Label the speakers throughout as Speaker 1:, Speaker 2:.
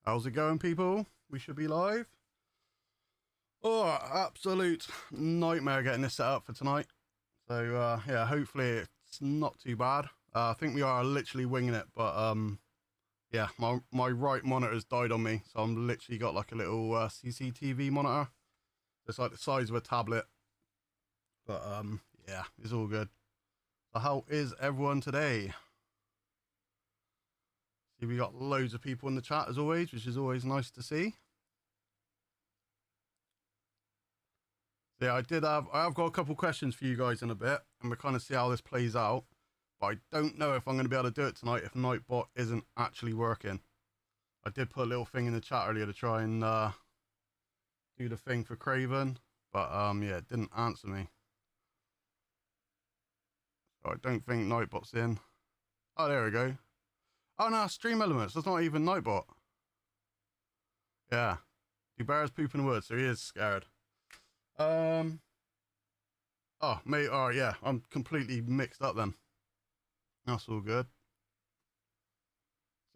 Speaker 1: How's it going, people? We should be live. Oh, absolute nightmare getting this set up for tonight. So, yeah, hopefully it's not too bad. I think we are literally winging it, but, yeah, my right monitor's died on me, so I'm literally got like a little CCTV monitor. It's like the size of a tablet. But, yeah, it's all good. So how is everyone today? See, we got loads of people in the chat as always, which is always nice to see. So yeah, I have got a couple questions for you guys in a bit, and we'll kind of see how this plays out. But I don't know if I'm going to be able to do it tonight if Nightbot isn't actually working. I did put a little thing in the chat earlier to try and do the thing for Craven, but yeah, it didn't answer me. So I don't think Nightbot's in. Oh, there we go. Oh no, Stream Elements. That's not even Nightbot. Yeah. Do bears poop in the woods, so he is scared. Oh, mate. Oh, yeah. I'm completely mixed up then. That's all good.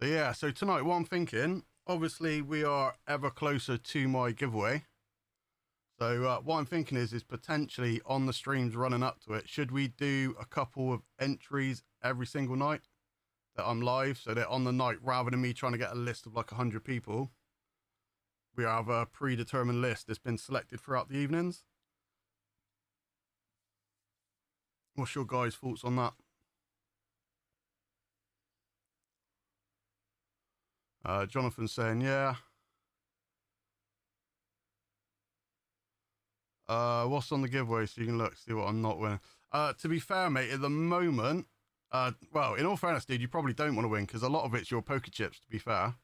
Speaker 1: So yeah. So tonight, what I'm thinking. Obviously, we are ever closer to my giveaway. So what I'm thinking is potentially on the streams running up to it, should we do a couple of entries every single night that I'm live, so that on the night, rather than me trying to get a list of like 100 people, we have a predetermined list that's been selected throughout the evenings. What's your guys' thoughts on that? Jonathan's saying, yeah. What's on the giveaway so you can look, see what I'm not winning. To be fair, mate, at the moment, well, in all fairness, dude, you probably don't want to win because a lot of it's your poker chips, to be fair.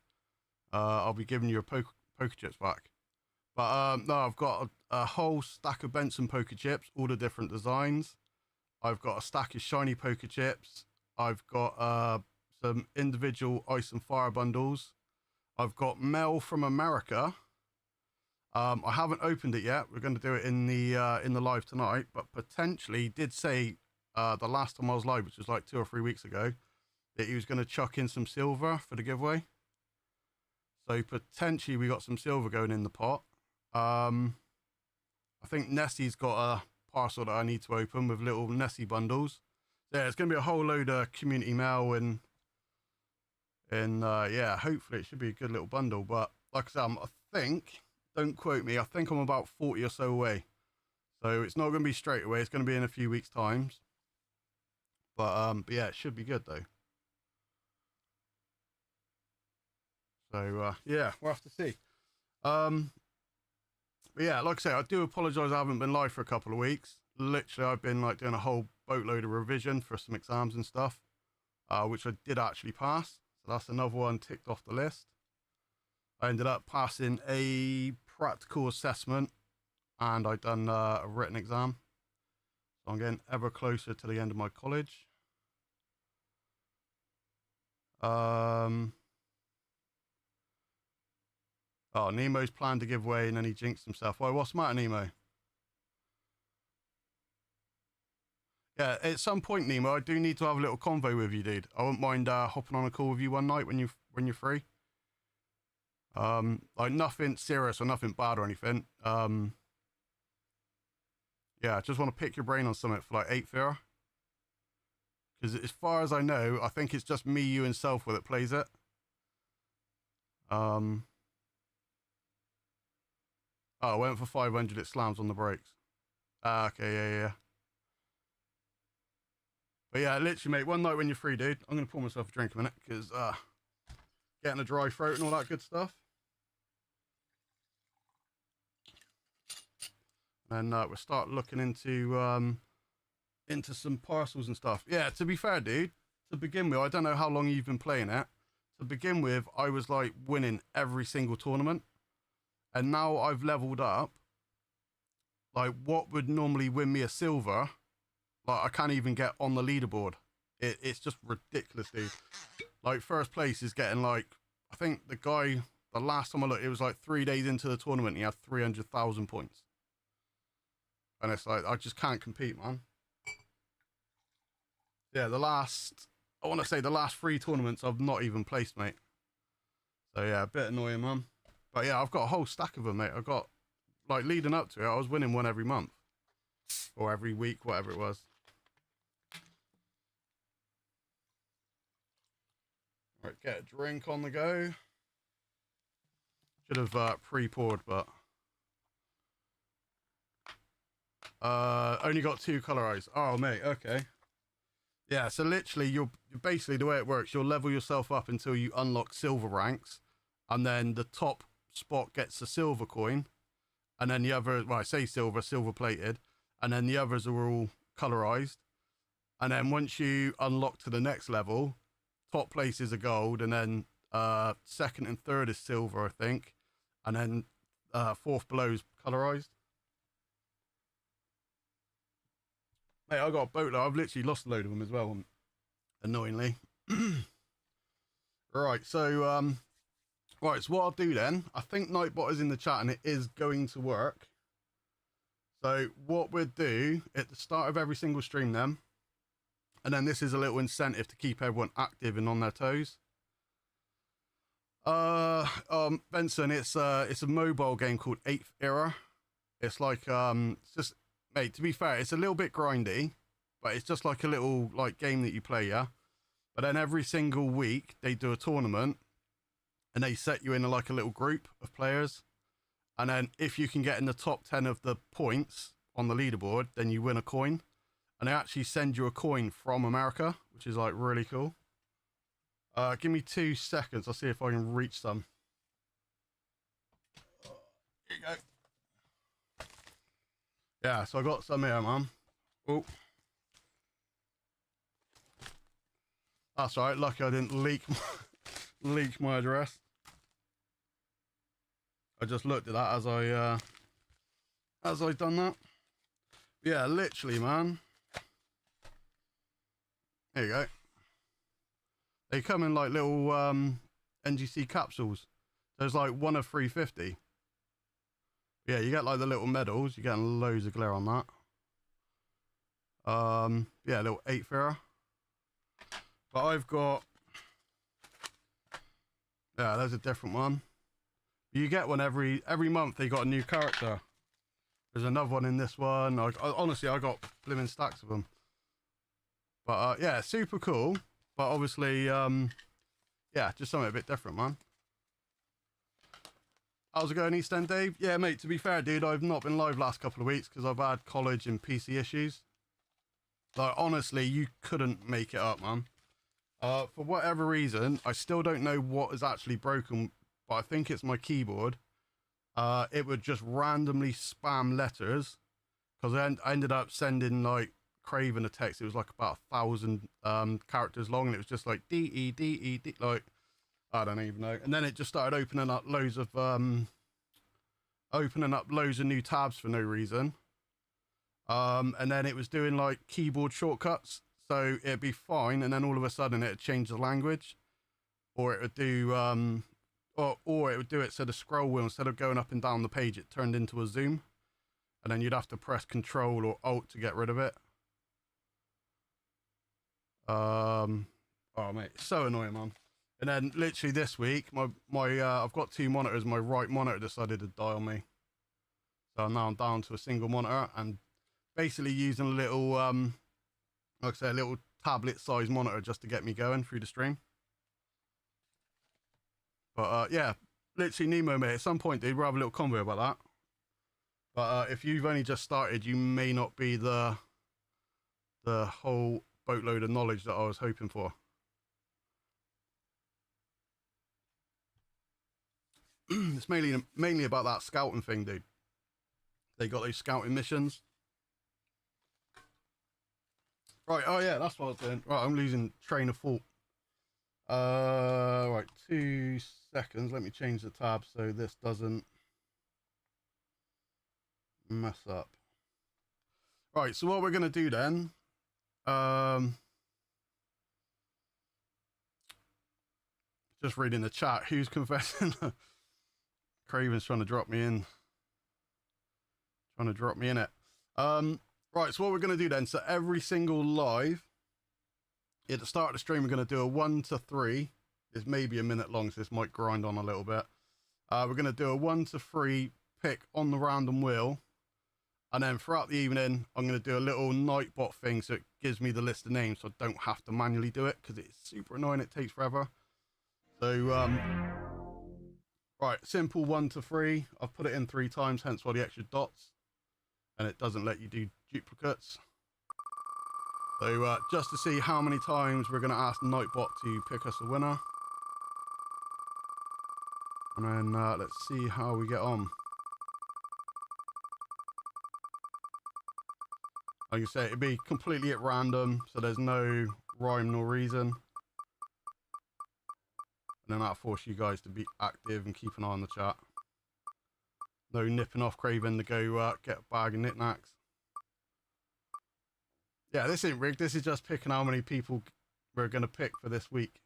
Speaker 1: I'll be giving you a poker chips back. But no, I've got a whole stack of Benson poker chips, all the different designs. I've got a stack of shiny poker chips. I've got some individual ice and fire bundles. I've got mail from America. I haven't opened it yet. We're going to do it in the live tonight, but potentially did say the last time I was live, which was like 2 or 3 weeks ago, that he was going to chuck in some silver for the giveaway. So potentially we got some silver going in the pot. I think Nessie's got a parcel that I need to open with little Nessie bundles. So yeah, it's going to be a whole load of community mail and yeah, hopefully it should be a good little bundle. But like I said, I think, don't quote me, I think I'm about 40 or so away. So it's not going to be straight away. It's going to be in a few weeks' times. But yeah, it should be good though. So yeah, we'll have to see. But yeah, like I say, I do apologise I haven't been live for a couple of weeks. Literally, I've been like doing a whole boatload of revision for some exams and stuff, which I did actually pass. So that's another one ticked off the list. I ended up passing a practical assessment and I've done a written exam. So I'm getting ever closer to the end of my college. Oh, Nemo's planned to give way and then he jinxed himself. Why, what's the matter, Nemo? Yeah, at some point, Nemo, I do need to have a little convo with you, dude. I wouldn't mind hopping on a call with you one night when you're free. Like nothing serious or nothing bad or anything. Yeah, I just want to pick your brain on something for like 8th year. Because as far as I know, I think it's just me, you, and Selfwell that plays it. Oh, I went for 500, it slams on the brakes. Okay, yeah. But yeah, literally, mate, one night when you're free, dude, I'm going to pour myself a drink in a minute, because getting a dry throat and all that good stuff. And we'll start looking into some parcels and stuff. Yeah, to be fair, dude, to begin with, I don't know how long you've been playing it. To begin with, I was like winning every single tournament. And now I've leveled up. Like what would normally win me a silver, like I can't even get on the leaderboard. It's just ridiculous, dude. Like first place is getting like, I think the guy, the last time I looked, it was like 3 days into the tournament, he had 300,000 points. And it's like, I just can't compete, man. Yeah, I want to say the last 3 tournaments I've not even placed, mate. So yeah, a bit annoying, man. But yeah, I've got a whole stack of them, mate. I've got, like, leading up to it, I was winning one every month. Or every week, whatever it was. Right, get a drink on the go. Should have pre-poured, but only got 2 colorized. Oh, mate, okay. Yeah, so literally, you're basically, the way it works, you'll level yourself up until you unlock silver ranks, and then the top spot gets a silver coin, and then the other, well, I say silver, silver plated, and then the others are all colorized. And then once you unlock to the next level, top place is a gold, and then second and third is silver, I think, and then fourth below is colorized. Mate, I got a boatload. I've literally lost a load of them as well, annoyingly. Right, so right, so what I'll do then, I think Nightbot is in the chat and it is going to work. So what we'll do at the start of every single stream then, and then this is a little incentive to keep everyone active and on their toes. Benson, it's a mobile game called 8th Era. It's like it's just, mate, to be fair, it's a little bit grindy, but it's just like a little like game that you play, yeah. But then every single week they do a tournament, and they set you in like a little group of players, and then if you can get in the top 10 of the points on the leaderboard, then you win a coin, and they actually send you a coin from America, which is like really cool. Give me 2 seconds. I'll see if I can reach some. Here you go. Yeah, so I got some here, man. Oh. That's right. Lucky I didn't leak my address. I just looked at that as I done that. Yeah, literally, man. There you go. They come in like little NGC capsules. There's like 1 of 350. Yeah, you get like the little medals. You're getting loads of glare on that. Yeah, little 8th Era. But I've got, yeah, there's a different one. You get one every month. They got a new character. There's another one in this one. Honestly, I got blimmin' stacks of them. But yeah, super cool. But obviously, yeah, just something a bit different, man. How's it going, East End Dave? Yeah, mate, to be fair, dude, I've not been live last couple of weeks because I've had college and PC issues. Like, honestly, you couldn't make it up, man. For whatever reason, I still don't know what is actually broken, but I think it's my keyboard. It would just randomly spam letters, because I ended up sending, like, Craven a text. It was like about 1,000 characters long, and it was just like D-E-D-E-D, like, I don't even know. And then it just started opening up loads of new tabs for no reason. And then it was doing like keyboard shortcuts, so it'd be fine, and then all of a sudden it'd change the language, or it would do or it would do it so the scroll wheel, instead of going up and down the page, it turned into a zoom, and then you'd have to press Control or Alt to get rid of it. Oh mate, it's so annoying, man. And then literally this week, my I've got 2 monitors. My right monitor decided to die on me, so now I'm down to a single monitor and basically using a little, like I say, a little tablet-sized monitor just to get me going through the stream. But yeah, literally Nemo, mate. At some point, dude, we'll have a little convo about that. But if you've only just started, you may not be the whole boatload of knowledge that I was hoping for. It's mainly about that scouting thing, dude. They got those scouting missions. Right, oh yeah, that's what I was doing. Right, I'm losing train of thought. Right, 2 seconds. Let me change the tab so this doesn't mess up. Right, so what we're gonna do then, just reading the chat, who's confessing? Craven's trying to drop me in. It. Right, so what we're going to do then, so every single live, at the start of the stream, we're going to do a 1 to 3 It's maybe a minute long, so this might grind on a little bit. We're going to do a 1 to 3 pick on the random wheel. And then throughout the evening, I'm going to do a little Nightbot thing so it gives me the list of names so I don't have to manually do it because it's super annoying. It takes forever. So, right, simple 1 to 3. I've put it in 3 times, hence why the extra dots. And it doesn't let you do duplicates. So, just to see how many times we're going to ask Nightbot to pick us a winner. And then let's see how we get on. Like I say, it'd be completely at random, so there's no rhyme nor reason. And then that'll force you guys to be active and keep an eye on the chat. No nipping off Craven to go get a bag of knickknacks. Yeah, this ain't rigged. This is just picking how many people we're going to pick for this week.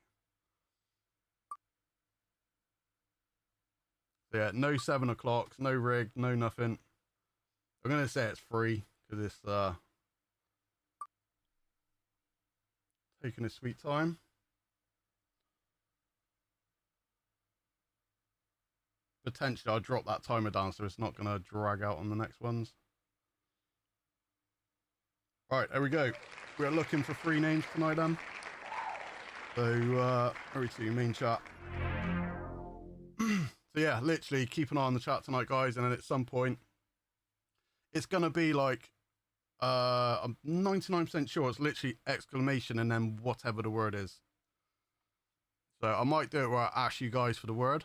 Speaker 1: So yeah, no 7 o'clocks, no rigged, no nothing. I'm going to say it's free because it's taking a sweet time. Potentially I'll drop that timer down so it's not going to drag out on the next ones. Right, there we go. We're looking for 3 names tonight then. So, over to your main chat. So yeah, literally keep an eye on the chat tonight, guys, and then at some point, it's going to be like, I'm 99% sure it's literally exclamation and then whatever the word is. So I might do it where I ask you guys for the word.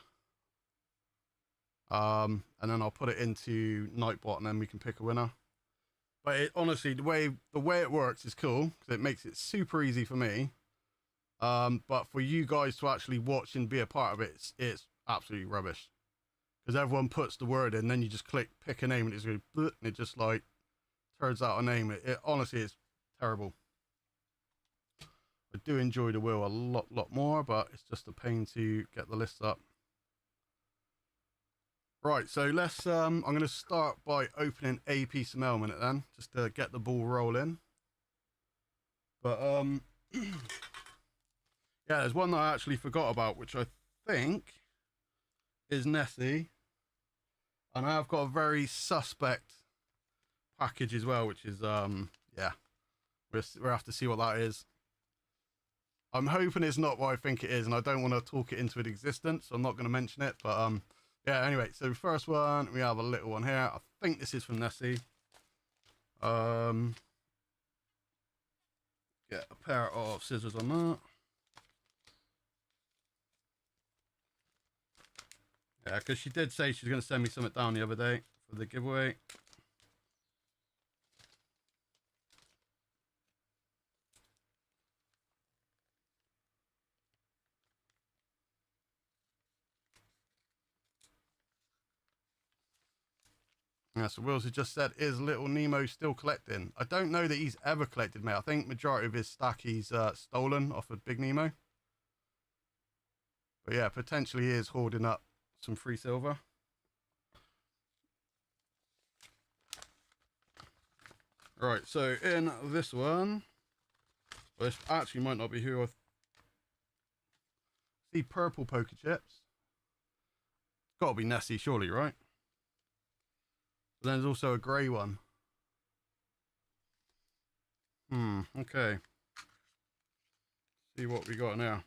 Speaker 1: And then I'll put it into Nightbot and then we can pick a winner. But it, honestly, the way it works is cool because it makes it super easy for me. But for you guys to actually watch and be a part of it, it's absolutely rubbish. Because everyone puts the word in, then you just click pick a name and it's going to, and it just like turns out a name. It honestly is terrible. I do enjoy the wheel a lot more, but it's just a pain to get the list up. Right, so let's, I'm going to start by opening a piece of mail a minute then, just to get the ball rolling. But, yeah, there's one that I actually forgot about, which I think is Nessie. And I've got a very suspect package as well, which is, yeah, we'll have to see what that is. I'm hoping it's not what I think it is, and I don't want to talk it into existence, so I'm not going to mention it, but, yeah, anyway, so first one, we have a little one here. I think this is from Nessie. Get a pair of scissors on that. Yeah, because she did say she's going to send me something down the other day for the giveaway. Yeah, so Wills has just said, is Little Nemo still collecting? I don't know that he's ever collected, mate. I think majority of his stack he's stolen off of Big Nemo. But yeah, potentially he is hoarding up some free silver. Right, so in this one, well, this actually might not be who I see. Purple poker chips. It's got to be Nessie, surely, right? But then there's also a grey one. Okay. See what we got now.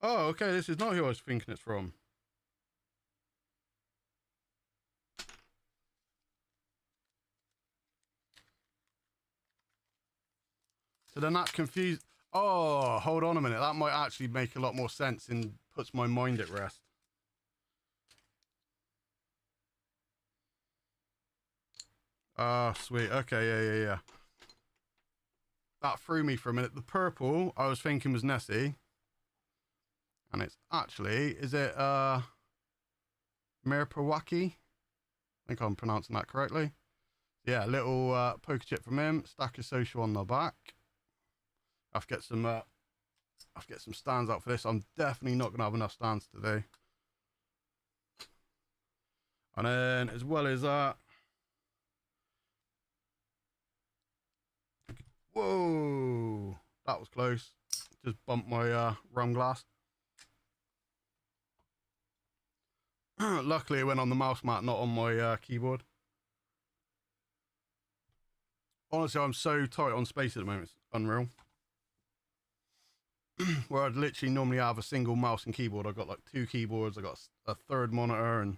Speaker 1: Oh, okay, this is not who I was thinking it's from. So they're not confused. Oh, hold on a minute. That might actually make a lot more sense and puts my mind at rest. Ah, sweet. Okay, yeah. That threw me for a minute. The purple I was thinking was Nessie. And it's actually, is it Mirpawaki? I think I'm pronouncing that correctly. Yeah, little poker chip from him. Stack of social on the back. I have to get some stands out for this. I'm definitely not going to have enough stands today. And then, as well as that, Whoa, that was close. Just bumped my rum glass. Luckily it went on the mouse mat, not on my keyboard. Honestly, I'm so tight on space at the moment, it's unreal. Where I'd literally normally have a single mouse and keyboard, I've got like 2 keyboards, I've got a 3rd monitor, and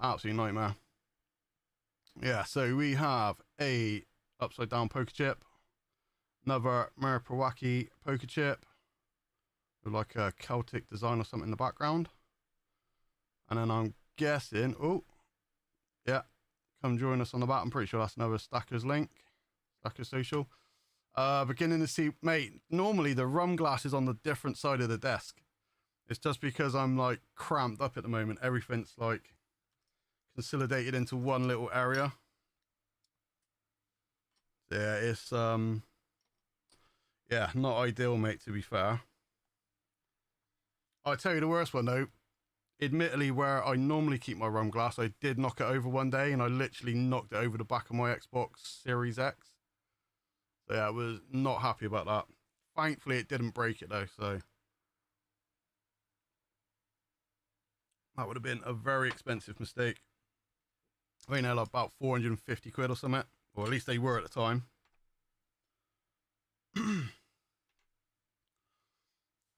Speaker 1: absolute nightmare. Yeah, so we have a upside down poker chip, another Merpawaki poker chip with like a Celtic design or something in the background. And then I'm guessing, oh, yeah, come join us on the back. I'm pretty sure that's another Stackers link, Stackers social. Beginning to see, mate, normally the rum glass is on the different side of the desk. It's just because I'm like cramped up at the moment. Everything's like consolidated into one little area. Yeah, it's yeah, not ideal, mate, to be fair. I'll tell you the worst one though. Admittedly, where I normally keep my rum glass, I did knock it over one day, and I literally knocked it over the back of my Xbox Series X. So yeah, I was not happy about that. Thankfully, it didn't break it though, so that would have been a very expensive mistake. I think they're like about 450 quid or something, or at least they were at the time.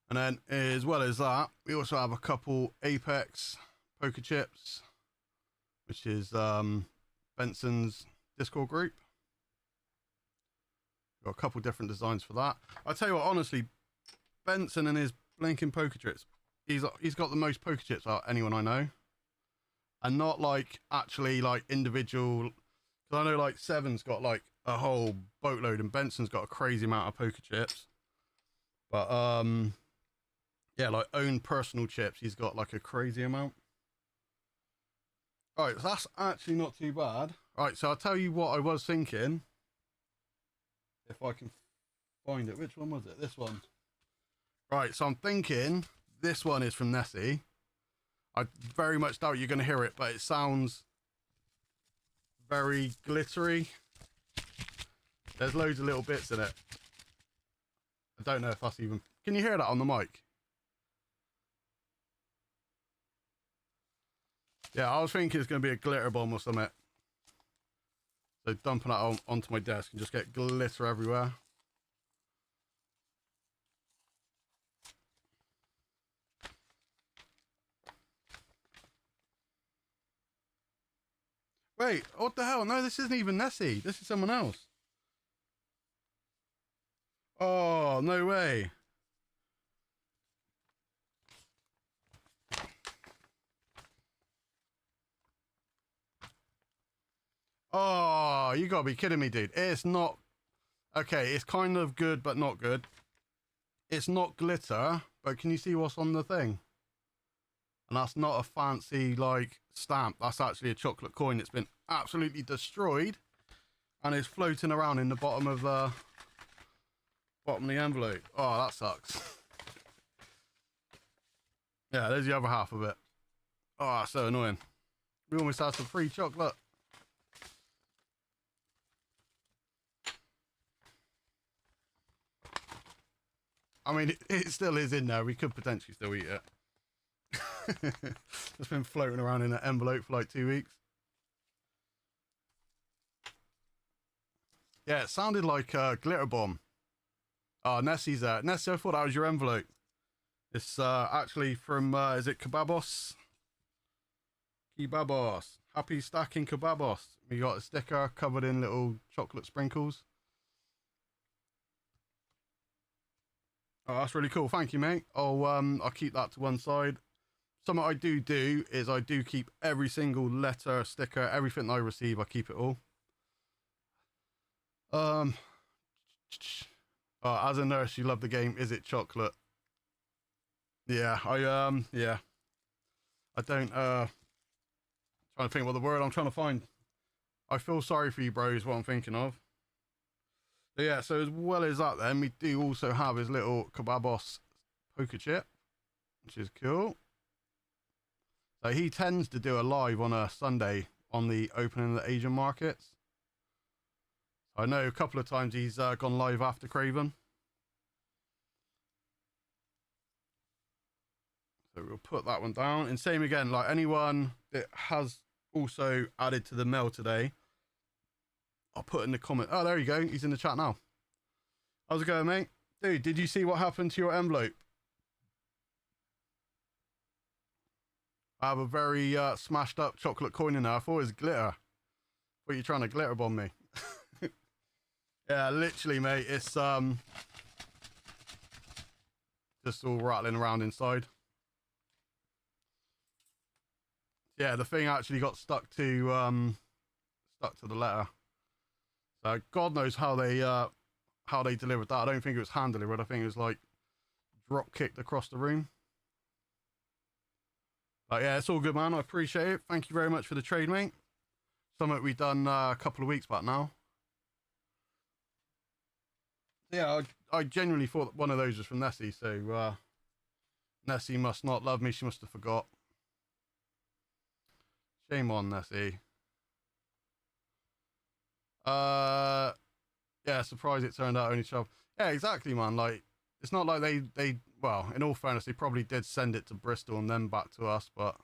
Speaker 1: And then, as well as that, we also have a couple Apex poker chips, which is Benson's Discord group. Got a couple different designs for that. I'll tell you what, honestly, Benson and his blinking poker chips, he's got the most poker chips out of anyone I know. And not like actually like individual, because I know like Seven's got like a whole boatload and Benson's got a crazy amount of poker chips. But yeah, like own personal chips, he's got like a crazy amount. All right, so that's actually not too bad. All right, so I'll tell you what I was thinking. If I can find it. Which one was it? This one. Right, so I'm thinking this one is from Nessie. I very much doubt you're going to hear it, but it sounds very glittery. There's loads of little bits in it. I don't know if that's even... Can you hear that on the mic? Yeah, I was thinking it's going to be a glitter bomb or something. So dumping that onto my desk and just get glitter everywhere. Wait, what the hell? No, this isn't even Nessie. This is someone else. Oh, no way. Oh, you gotta be kidding me, dude. It's not... Okay, it's kind of good, but not good. It's not glitter, but can you see what's on the thing? And that's not a fancy, like, stamp. That's actually a chocolate coin that's been absolutely destroyed and is floating around in the bottom of the envelope. Oh, that sucks. Yeah, there's the other half of it. Oh, that's so annoying. We almost had some free chocolate. I mean, it still is in there. We could potentially still eat it. It's been floating around in an envelope for like 2 weeks. Yeah, it sounded like a glitter bomb. Oh, Nessie's there. Nessie, I thought that was your envelope. It's actually from, is it Kebabos? Kebabos. Happy stacking Kebabos. We got a sticker covered in little chocolate sprinkles. Oh, that's really cool. Thank you, mate. I'll keep that to one side. Something I do is I do keep every single letter, sticker, everything that I receive, I keep it all. As a nurse, you love the game. Is it chocolate? Yeah, yeah. I don't, trying to think what the word I'm trying to find. I feel sorry for you, bro, is what I'm thinking of. So yeah, so as well as that then, we do also have his little Kebabos poker chip, which is cool. So he tends to do a live on a Sunday on the opening of the Asian markets. I know a couple of times he's gone live after Craven. So we'll put that one down. And same again, like anyone that has also added to the mail today, I'll put in the comment. Oh, there you go. He's in the chat now. How's it going, mate? Dude, did you see what happened to your envelope? I have a very smashed up chocolate coin in there. I thought it was glitter. What are you trying to glitter bomb me? Yeah, literally, mate. It's just all rattling around inside. Yeah, the thing actually got stuck to the letter. So God knows how they delivered that. I don't think it was hand delivered. I think it was like drop kicked across the room. But yeah, it's all good, man. I appreciate it. Thank you very much for the trade, mate. Something we've done a couple of weeks back now. Yeah, I genuinely thought one of those was from Nessie. So Nessie must not love me. She must have forgot. Shame on Nessie. Yeah, surprised it turned out only 12. Yeah, exactly, man. Like, it's not like they well, in all fairness, they probably did send it to Bristol and then back to us, but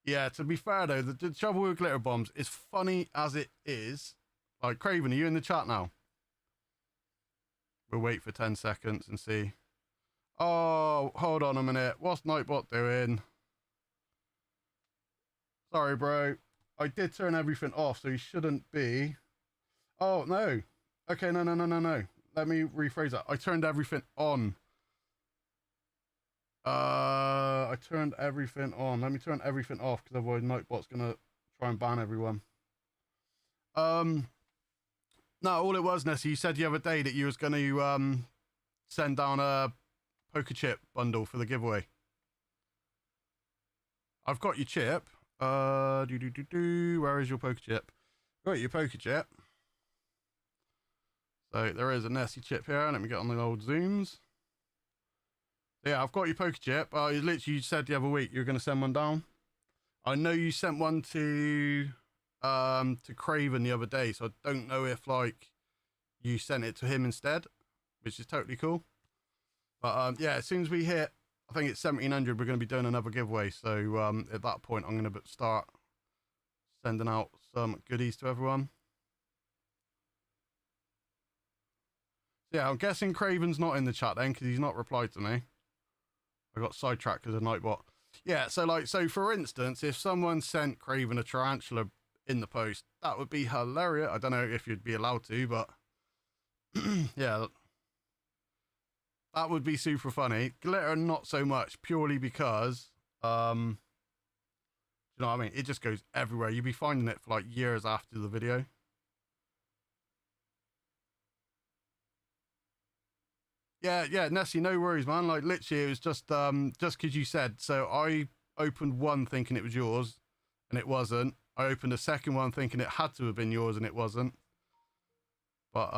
Speaker 1: yeah, to be fair though, the trouble with glitter bombs is funny as it is. Like, Craven, are you in the chat now? We'll wait for 10 seconds and see. Oh, hold on a minute. What's Nightbot doing? Sorry, bro. I did turn everything off, so he shouldn't be. Oh, no. Okay, no. Let me rephrase that. I turned everything on. I turned everything on. Let me turn everything off, because otherwise Nightbot's going to try and ban everyone. No, all it was, Nessie, you said the other day that you was going to send down a poker chip bundle for the giveaway. I've got your chip. Where is your poker chip? Got your poker chip. So there is a Nessie chip here. Let me get on the old zooms. Yeah, I've got your poker chip. Literally, you said the other week you were going to send one down. I know you sent one to Craven the other day, so I don't know if like you sent it to him instead, which is totally cool. But yeah, as soon as we hit, I think it's 1700, we're going to be doing another giveaway. So at that point, I'm going to start sending out some goodies to everyone. So yeah, I'm guessing Craven's not in the chat then, because he's not replied to me. I got sidetracked because of Nightbot. Yeah, so for instance, if someone sent Craven a tarantula in the post, that would be hilarious. I don't know if you'd be allowed to, but yeah, that would be super funny. Glitter, not so much, purely because, you know what I mean? It just goes everywhere. You'd be finding it for like years after the video. Yeah, Nessie, no worries, man. Like, literally, it was just because you said. So I opened one thinking it was yours, and it wasn't. I opened a second one thinking it had to have been yours, and it wasn't. But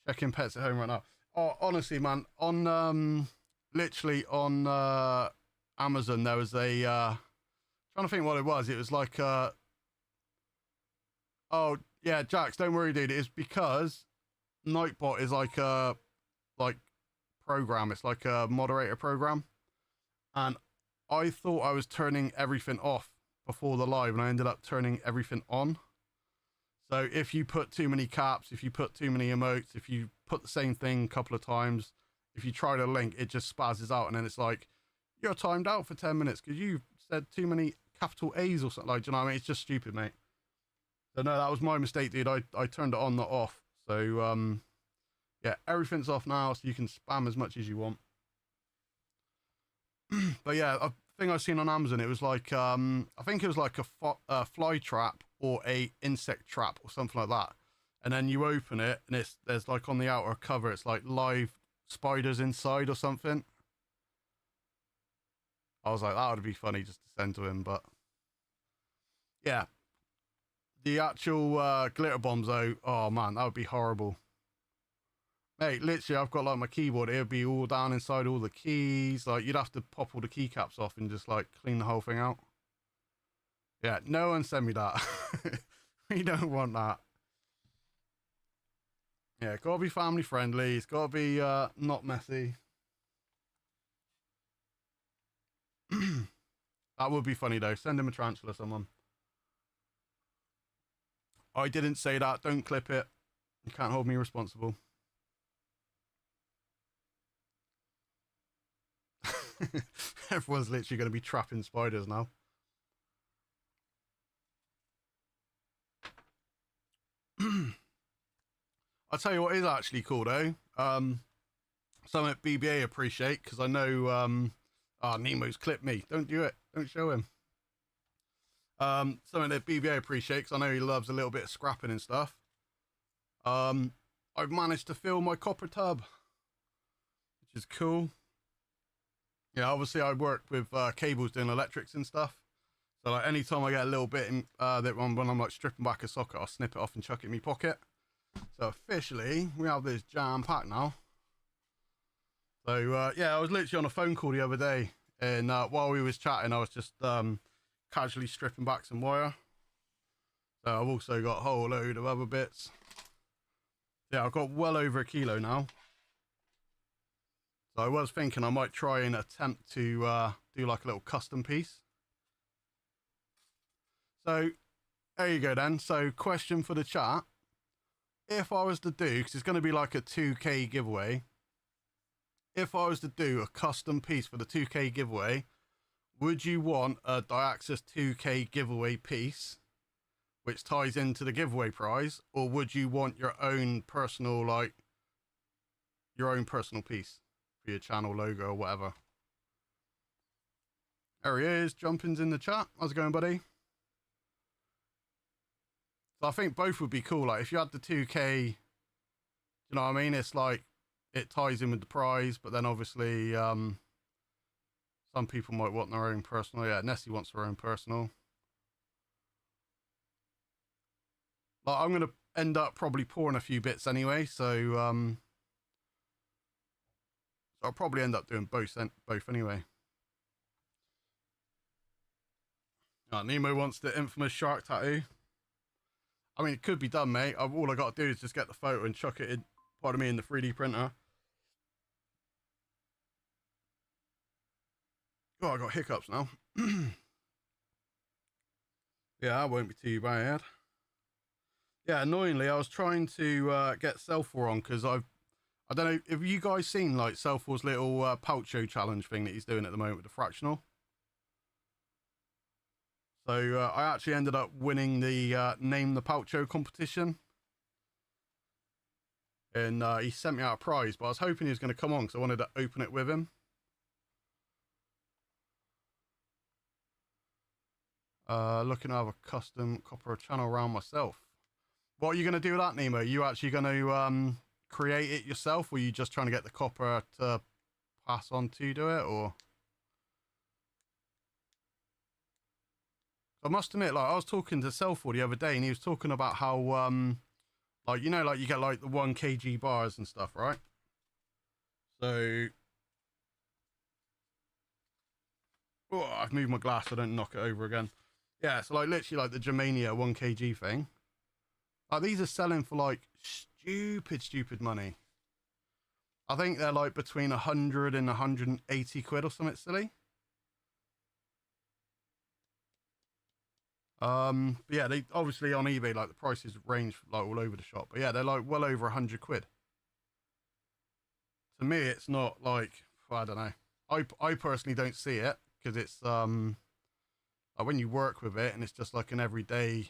Speaker 1: checking pets at home right now. Oh, honestly, man, on literally on Amazon there was a trying to think what it was. It was like oh yeah, Jax, don't worry, dude. It's because Nightbot is like a program. It's like a moderator program, and I thought I was turning everything off before the live, and I ended up turning everything on. So if you put too many caps, if you put too many emotes, if you put the same thing a couple of times, if you try to link, it just spazzes out, and then it's like, you're timed out for 10 minutes because you said too many capital A's or something. Like, do you know what I mean? It's just stupid, mate. So no, that was my mistake, dude. I turned it on, not off. So yeah, everything's off now, so you can spam as much as you want. But yeah, a thing I've seen on Amazon, it was like I think it was like a fly trap or a insect trap or something like that, and then you open it and there's like on the outer cover, it's like live spiders inside or something. I was like, that would be funny just to send to him. But yeah, the actual glitter bombs though, oh man, that would be horrible. Mate, literally, I've got like my keyboard. It would be all down inside all the keys. Like, you'd have to pop all the keycaps off and just like clean the whole thing out. Yeah, no one send me that. We don't want that. Yeah, gotta be family friendly. It's gotta be not messy. That would be funny though. Send him a tarantula, someone. I didn't say that. Don't clip it. You can't hold me responsible. Everyone's literally going to be trapping spiders now. I'll tell you what is actually cool though. Something that BBA appreciate, because I know Nemo's clipped me. Don't do it. Don't show him. Something that BBA appreciate, because I know he loves a little bit of scrapping and stuff. I've managed to fill my copper tub, which is cool. Yeah, obviously I work with cables doing electrics and stuff. So like anytime I get a little bit in, that when I'm like stripping back a socket, I'll snip it off and chuck it in my pocket. So officially we have this jam packed now. So yeah, I was literally on a phone call the other day, and while we was chatting, I was just casually stripping back some wire. So I've also got a whole load of other bits. Yeah, I've got well over 1 kilo now. So I was thinking I might try and attempt to do like a little custom piece. So there you go then. So question for the chat. If I was to do, because it's going to be like a 2K giveaway. If I was to do a custom piece for the 2K giveaway, would you want a Diaxus 2K giveaway piece, which ties into the giveaway prize, or would you want your own personal, like, your own personal piece for your channel logo or whatever? There he is, Jumping's in the chat. How's it going, buddy? So I think both would be cool. Like, if you had the 2K, you know what I mean? It's like, it ties in with the prize, but then obviously some people might want their own personal. Yeah, Nessie wants her own personal. Like, I'm gonna end up probably pouring a few bits anyway, so I'll probably end up doing both anyway. Nemo wants the infamous shark tattoo. I mean, it could be done, mate. All I got to do is just get the photo and chuck it in, pardon me, in the 3D printer. Oh, I got hiccups now. Yeah, that won't be too bad. Yeah, annoyingly, I was trying to get Selfor on, because I don't know, have you guys seen like Selfor's little Poucho challenge thing that he's doing at the moment with the fractional? So I actually ended up winning the Name the Poucho competition. And he sent me out a prize, but I was hoping he was going to come on because I wanted to open it with him. Looking to have a custom copper channel around myself. What are you going to do with that, Nemo? Are you actually going to create it yourself, or are you just trying to get the copper to pass on to do it, or? I must admit, like, I was talking to Selfor the other day, and he was talking about how, like, you know, like you get like the 1 kg bars and stuff, right? So, oh, I've moved my glass so I don't knock it over again. Yeah, so like literally like the Germania 1 kg thing. Like, these are selling for like stupid money. I think they're like between 100 and 180 quid or something silly. But yeah, they obviously on eBay, like the prices range like all over the shop, but yeah, they're like well over 100 quid. To me, it's not like, I don't know. I personally don't see it, because it's like when you work with it and it's just like an everyday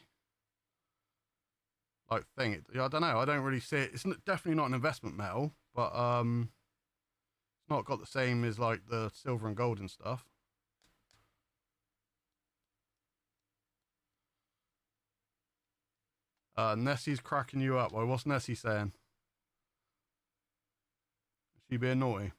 Speaker 1: like thing. I don't know. I don't really see it. It's definitely not an investment metal, but it's not got the same as like the silver and gold and stuff. Nessie's cracking you up. Well, what's Nessie saying? Is she being naughty?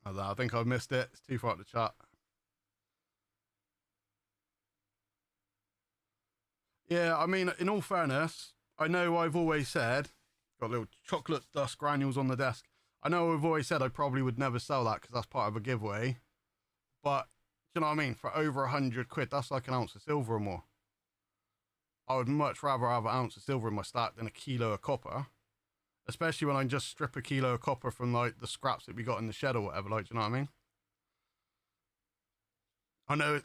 Speaker 1: I think I've missed it. It's too far up the chat. Yeah, I mean, in all fairness, I know I've always said, got little chocolate dust granules on the desk. I know I've always said I probably would never sell that because that's part of a giveaway. But, do you know what I mean? For over 100 quid, that's like an ounce of silver or more. I would much rather have an ounce of silver in my stack than a kilo of copper. Especially when I just strip a kilo of copper from like the scraps that we got in the shed or whatever, like, do you know what I mean?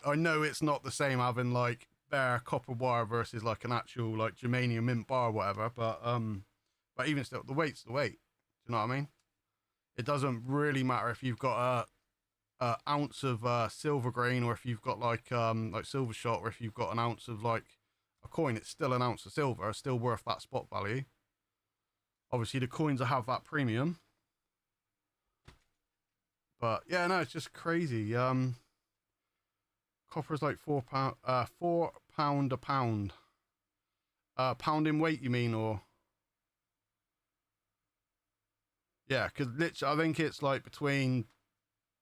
Speaker 1: I know it's not the same having like bare copper wire versus like an actual like germanium mint bar or whatever, but even still, the weight's the weight. Do you know what I mean? It doesn't really matter if you've got a ounce of silver grain, or if you've got like silver shot, or if you've got an ounce of like a coin. It's still an ounce of silver, it's still worth that spot value. Obviously the coins will have that premium, but yeah, no, it's just crazy. Copper is like £4 a pound. Pound in weight, you mean? Or yeah, because literally I think it's like between,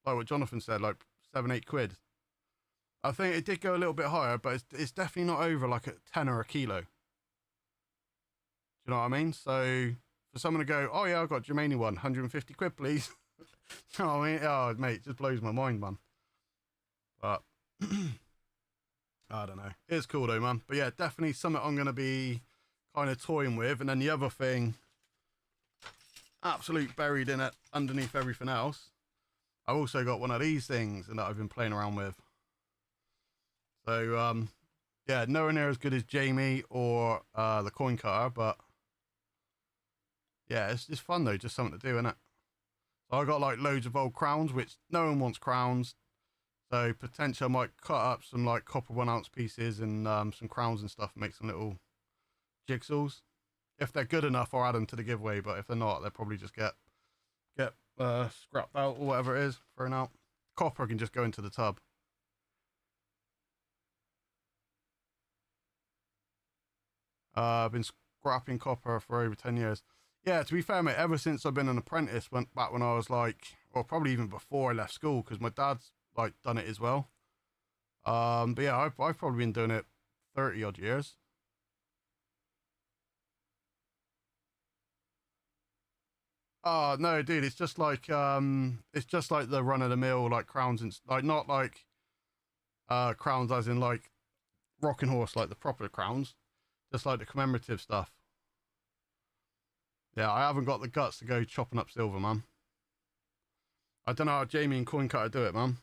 Speaker 1: like what Jonathan said, like 7-8 quid. I think it did go a little bit higher, but it's definitely not over like a tenner a kilo. Do you know what I mean? So for someone to go, oh yeah, I've got germanium one, 150 quid, please. You know what I mean? Oh, mate, it just blows my mind, man. But I don't know. It's cool though, man. But yeah, definitely something I'm going to be kind of toying with. And then the other thing, absolute buried in it underneath everything else, I've also got one of these things that I've been playing around with. So, yeah, nowhere near as good as Jamie or the coin cutter, but yeah, it's just fun though, just something to do, innit? So I got like loads of old crowns, which no one wants crowns. So potentially I might cut up some like copper 1 ounce pieces and some crowns and stuff, and make some little jigsaws. If they're good enough, I'll add them to the giveaway, but if they're not, they'll probably just get scrapped out or whatever it is, thrown out. Copper can just go into the tub. I've been scrapping copper for over 10 years. Yeah, to be fair, mate, ever since I've been an apprentice, went back when I was like, or probably even before I left school, because my dad's like done it as well. But yeah, I've probably been doing it 30 odd years. Oh no, dude, it's just like the run of the mill like crowns, and like not like crowns as in like rocking horse, like the proper crowns, just like the commemorative stuff. Yeah, I haven't got the guts to go chopping up silver, man. I don't know how Jamie and Coin Cutter do it, man.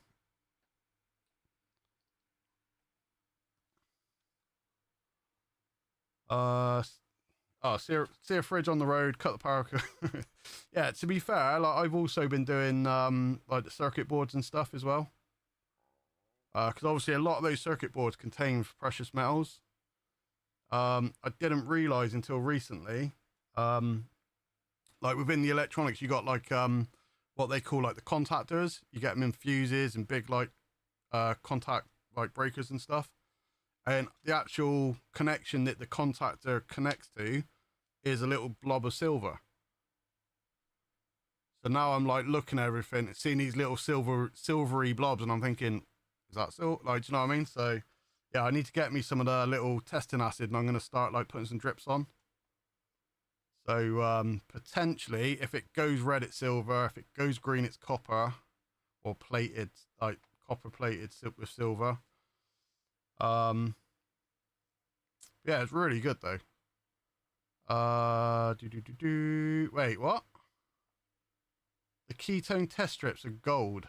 Speaker 1: See a fridge on the road, cut the power. Yeah, to be fair, like I've also been doing like the circuit boards and stuff as well. Because obviously a lot of those circuit boards contain precious metals. I didn't realize until recently, like within the electronics, you got like what they call like the contactors. You get them in fuses and big like contact like breakers and stuff. And the actual connection that the contactor connects to is a little blob of silver. So now I'm like looking at everything and seeing these little silvery blobs, and I'm thinking, is that silver? Like, do you know what I mean? So yeah, I need to get me some of the little testing acid, and I'm going to start like putting some drips on. So potentially, if it goes red, it's silver. If it goes green, it's copper, or plated, like copper plated with silver. Yeah, it's really good though. Wait, what? The ketone test strips are gold.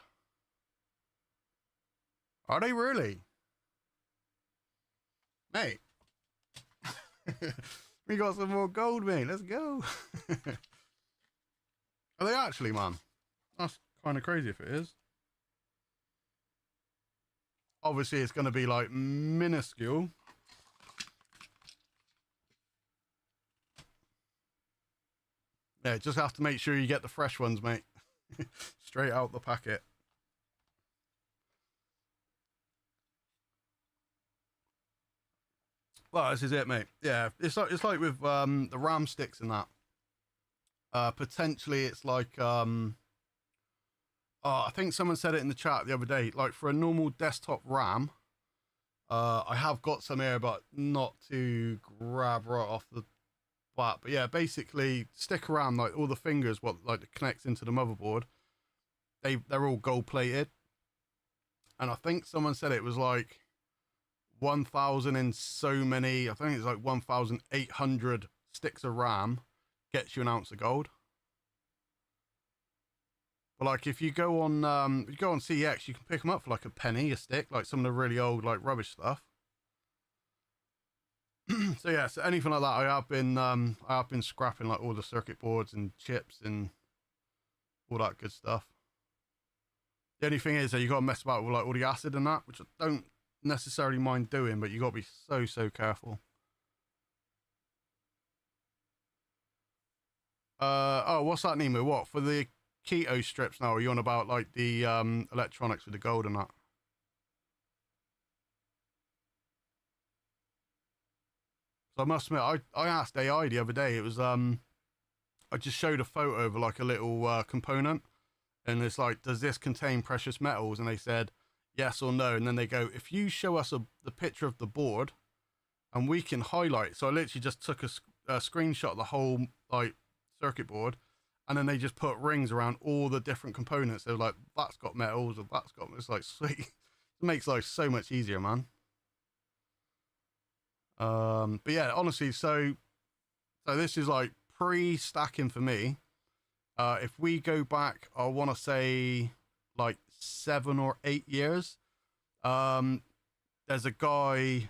Speaker 1: Are they really? Mate. We got some more gold, mate. Let's go. Are they actually, man? That's kind of crazy if it is. Obviously, it's going to be like minuscule. Yeah, just have to make sure you get the fresh ones, mate. Straight out the packet. Well, this is it, mate. Yeah, it's like with the RAM sticks and that. Potentially, it's like oh, I think someone said it in the chat the other day. Like for a normal desktop RAM, I have got some here, but not to grab right off the flat. But yeah, basically stick around, like all the fingers, what like that connects into the motherboard, they're all gold plated. And I think someone said it was like 1,000 in so many. I think it's like 1,800 sticks of RAM gets you an ounce of gold. But like if you go on CEX, you can pick them up for like a penny a stick, like some of the really old like rubbish stuff. So yeah, so anything like that, I have been scrapping like all the circuit boards and chips and all that good stuff. The only thing is that you got to mess about with like all the acid and that, which I don't necessarily mind doing, but you got to be so careful. Oh, what's that, Nemo? What for the keto strips now? Are you on about like the electronics with the gold and that? So I must admit, I asked AI the other day. It was I just showed a photo of like a little component, and it's like, does this contain precious metals? And they said yes or no, and then they go, if you show us the picture of the board, and we can highlight. So I literally just took a screenshot of the whole like circuit board, and then they just put rings around all the different components. They're like, that's got metals, or that's got. It's like sweet. It makes life so much easier, man. But yeah, honestly, so this is like pre-stacking for me. If we go back, I want to say like 7 or 8 years. There's a guy,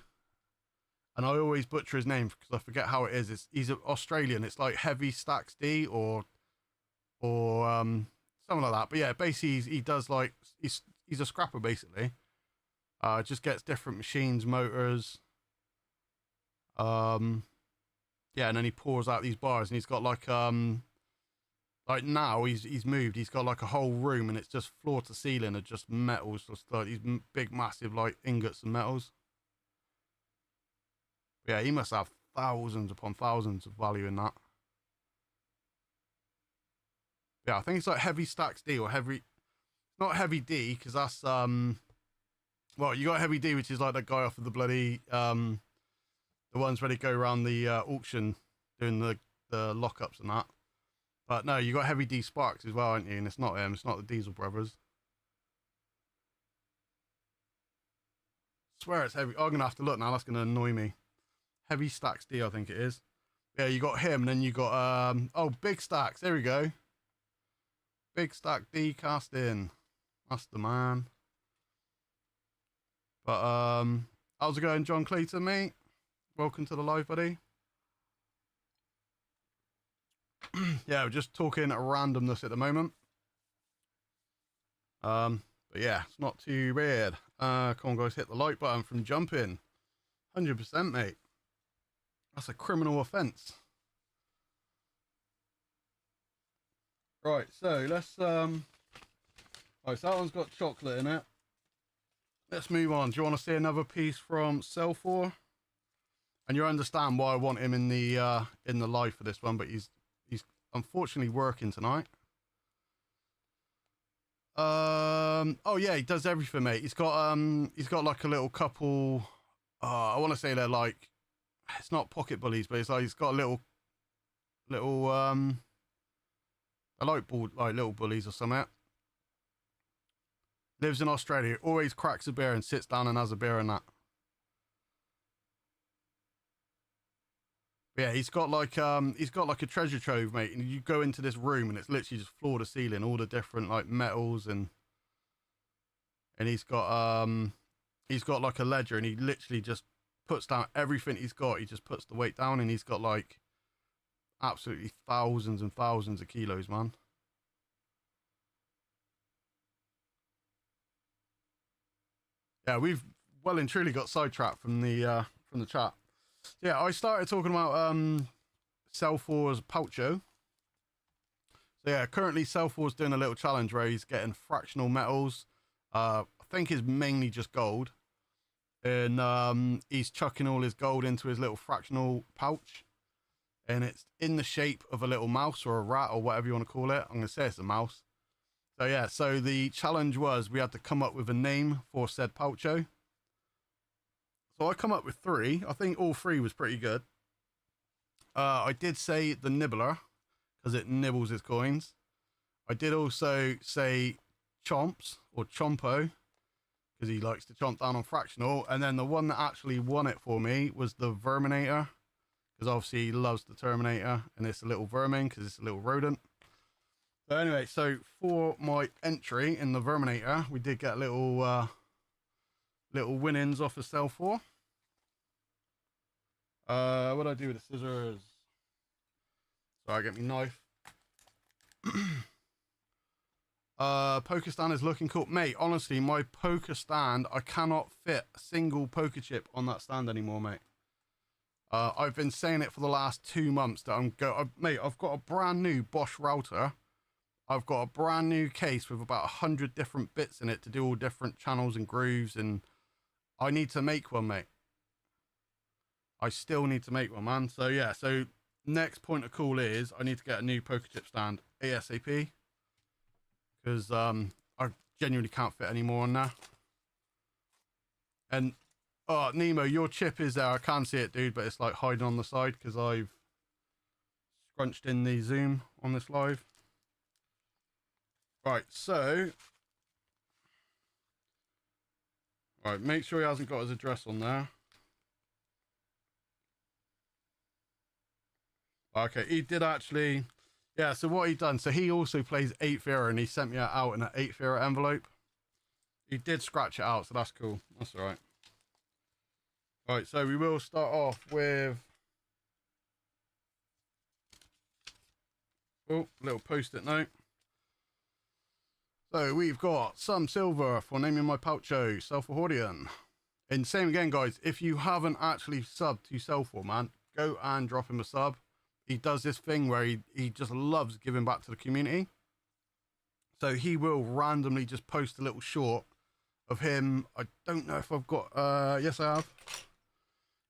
Speaker 1: and I always butcher his name because I forget how it is. He's Australian. It's like Heavy Stacks D or something like that. But yeah, basically he does like he's a scrapper basically. Just gets different machines, motors. Yeah, and then he pours out these bars, and he's got like now he's moved. He's got like a whole room, and it's just floor to ceiling of just metals, just like these big, massive like ingots and metals. Yeah, he must have thousands upon thousands of value in that. Yeah, I think it's like Heavy Stacks D or Heavy, not Heavy D, because that's well, you got Heavy D, which is like that guy off of the bloody the ones ready to go around the auction doing the lockups and that. But no, you got Heavy D Sparks as well, aren't you? And it's not him. It's not the Diesel Brothers. I swear it's Heavy. I'm gonna have to look now. That's gonna annoy me. Heavy Stacks D, I think it is. Yeah, you got him, and then you got oh, Big Stacks. There we go. Big Stack D casting. That's the man. But how's it going, John Clayton, mate? Welcome to the live, buddy. Yeah, we're just talking randomness at the moment. But yeah, it's not too bad. Come on, guys, hit the like button from jumping. 100%, mate. That's a criminal offence. Right, so let's right, so that one's got chocolate in it. Let's move on. Do you want to see another piece from Cell4? And you understand why I want him in the live for this one, but he's unfortunately working tonight. Oh yeah, he does everything, mate. He's got like a little couple. I want to say they're like, it's not pocket bullies, but it's like he's got a little I like little bullies or something. Lives in Australia. Always cracks a beer and sits down and has a beer and that. Yeah, he's got like a treasure trove, mate. And you go into this room and it's literally just floor to ceiling, all the different like metals and he's got like a ledger, and he literally just puts down everything he's got. He just puts the weight down, and he's got like absolutely thousands and thousands of kilos, man. Yeah, we've well and truly got sidetracked from the chat. Yeah, I started talking about Cell4's Poucho. So yeah, currently Cell4's doing a little challenge where he's getting fractional metals. I think it's mainly just gold. And he's chucking all his gold into his little fractional pouch. And it's in the shape of a little mouse or a rat or whatever you want to call it. I'm going to say it's a mouse. So yeah, so the challenge was we had to come up with a name for said Poucho. So I come up with 3. I think all 3 was pretty good. I did say the nibbler because it nibbles his coins. I did also say chomps or chompo because he likes to chomp down on fractional. And then the one that actually won it for me was the Verminator, because obviously he loves the Terminator, and it's a little vermin because it's a little rodent. But anyway, so for my entry in the Verminator, we did get little little winnings off of cell 4. What do I do with the scissors? Sorry, get me knife. Poker stand is looking cool. Mate, honestly, my poker stand, I cannot fit a single poker chip on that stand anymore, mate. I've been saying it for the last 2 months that mate, I've got a brand new Bosch router. I've got a brand new case with about 100 different bits in it to do all different channels and grooves, and I need to make one, mate. I still need to make one, man. So yeah, so next point of call is I need to get a new poker chip stand ASAP, because I genuinely can't fit any more on there. And oh, Nemo, your chip is there. I can't see it, dude, but it's like hiding on the side because I've scrunched in the zoom on this live. Right, so right, make sure he hasn't got his address on there. Okay, he did actually. Yeah, so what he done, so he also plays 8th era, and he sent me out in an 8th era envelope. He did scratch it out, so that's cool. That's all right. All right, so we will start off with little post-it note. So we've got some silver for naming my poucho, Self-Ahordian. And same again, guys, if you haven't actually subbed to Self-4, man, go and drop him a sub. He does this thing where he just loves giving back to the community. So he will randomly just post a little short of him. I don't know if I've got, yes I have.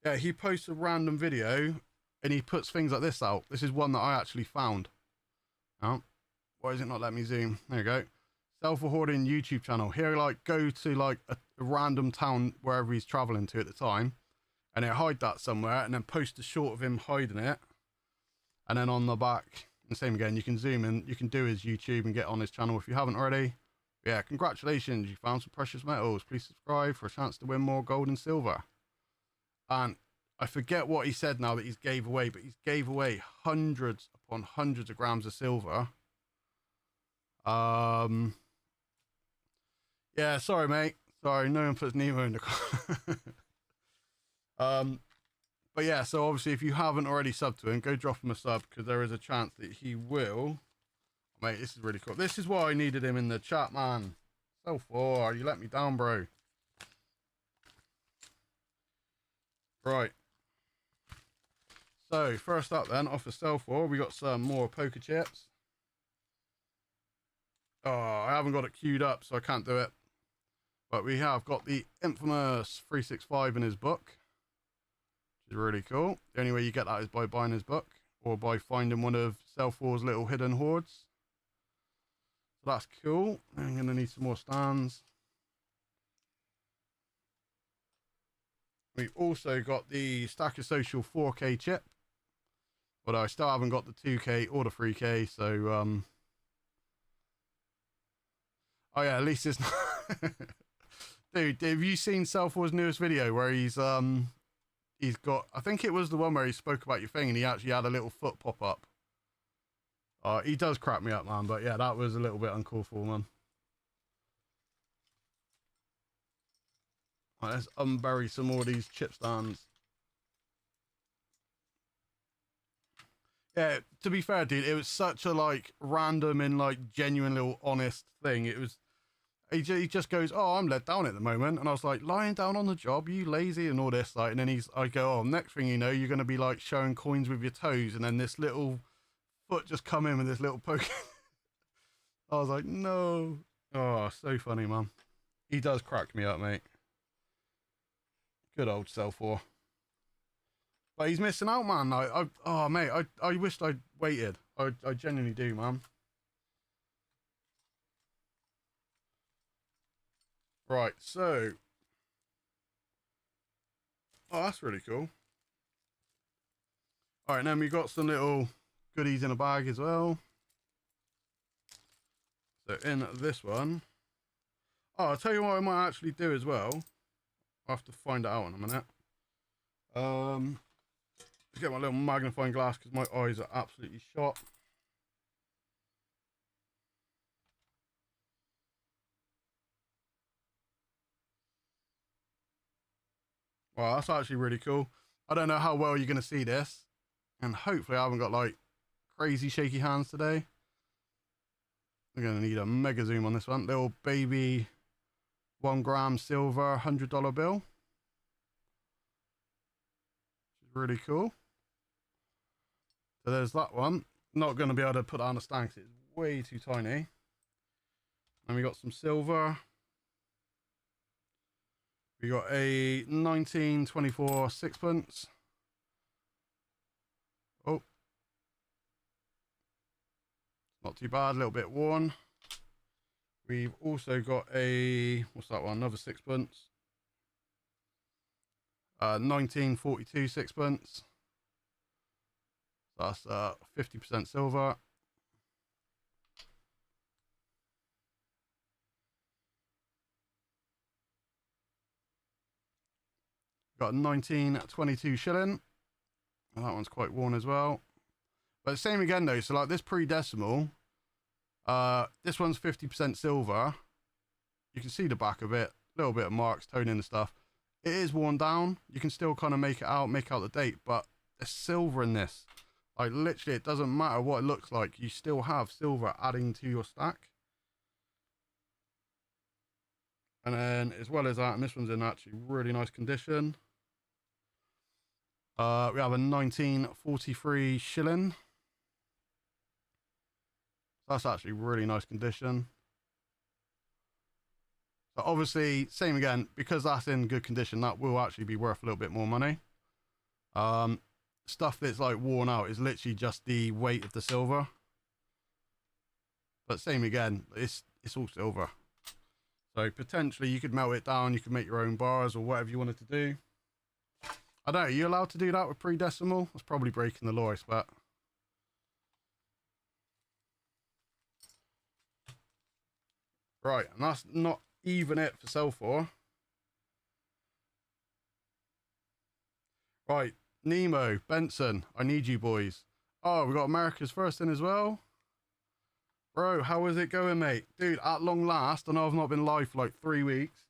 Speaker 1: Yeah, he posts a random video and he puts things like this out. This is one that I actually found. Oh, why is it not letting me zoom? There you go. Self-Ahordian YouTube channel. Here, like, go to like a random town wherever he's traveling to at the time, and he'll hide that somewhere, and then post a short of him hiding it. And then on the back, and same again, you can zoom in, you can do his YouTube and get on his channel if you haven't already. Yeah, congratulations, you found some precious metals. Please subscribe for a chance to win more gold and silver. And I forget what he said now that he's gave away, but he's gave away hundreds upon hundreds of grams of silver. Yeah, sorry, mate. Sorry, no one puts Nemo in the corner. But yeah, so obviously if you haven't already subbed to him, go drop him a sub, because there is a chance that he will. Mate, this is really cool. This is why I needed him in the chat, man. Self-4, you let me down, bro. Right. So, first up then, off of Self-4, we got some more poker chips. Oh, I haven't got it queued up, so I can't do it. But we have got the infamous 365 in his book, which is really cool. The only way you get that is by buying his book, or by finding one of Self-4's little hidden hoards. So that's cool. I'm going to need some more stands. We've also got the Stacker Social 4K chip, but I still haven't got the 2K or the 3K, so oh yeah, at least it's not. Dude, have you seen Self4's newest video where he's got, I think it was the one where he spoke about your thing and he actually had a little foot pop up. He does crack me up, man, but yeah, that was a little bit uncalled for, man. Right, let's unbury some more of these chip stands. Yeah, to be fair, dude, it was such a like random and like genuine little honest thing. It was, he just goes, oh, I'm let down at the moment. And I was like, lying down on the job, you lazy, and all this. Like, and then I go, oh, next thing you know, you're going to be like showing coins with your toes. And then this little foot just come in with this little poke. I was like, no. Oh, so funny, man. He does crack me up, mate. Good old Self4. But he's missing out, man. Oh, mate, I wished I'd waited. I genuinely do, man. Right, so. Oh, that's really cool. All right, and then we got some little goodies in a bag as well. So in this one, oh, I'll tell you what I might actually do as well. I'll have to find it out in a minute. Get my little magnifying glass because my eyes are absolutely shot. Wow, that's actually really cool. I don't know how well you're going to see this, and hopefully I haven't got like crazy shaky hands today. I'm going to need a mega zoom on this one. Little baby 1 gram silver $100 bill. Which is really cool. So there's that one. Not going to be able to put that on a stand because it's way too tiny. And we got some silver. We got a 1924 sixpence. Oh. Not too bad, a little bit worn. We've also got a, what's that one? Another sixpence. 1942 sixpence. That's 50% silver. Got a 1922 shilling. And that one's quite worn as well. But same again though, so like this pre-decimal, this one's 50% silver. You can see the back of it, a little bit of marks, toning and stuff. It is worn down. You can still kind of make out the date, but there's silver in this. Like literally, it doesn't matter what it looks like. You still have silver adding to your stack. And then as well as that, and this one's in actually really nice condition. We have a 1943 shilling. That's actually really nice condition. So obviously, same again, because that's in good condition, that will actually be worth a little bit more money. Stuff that's like worn out is literally just the weight of the silver. But same again, it's all silver. So potentially you could melt it down, you could make your own bars or whatever you wanted to do. I don't know, are you allowed to do that with pre-decimal? That's probably breaking the law, I expect. Right, and that's not even it for sell for. Right, Nemo, Benson, I need you boys. Oh, we got America's first in as well. Bro, how is it going, mate? Dude, at long last, I know I've not been live for like 3 weeks.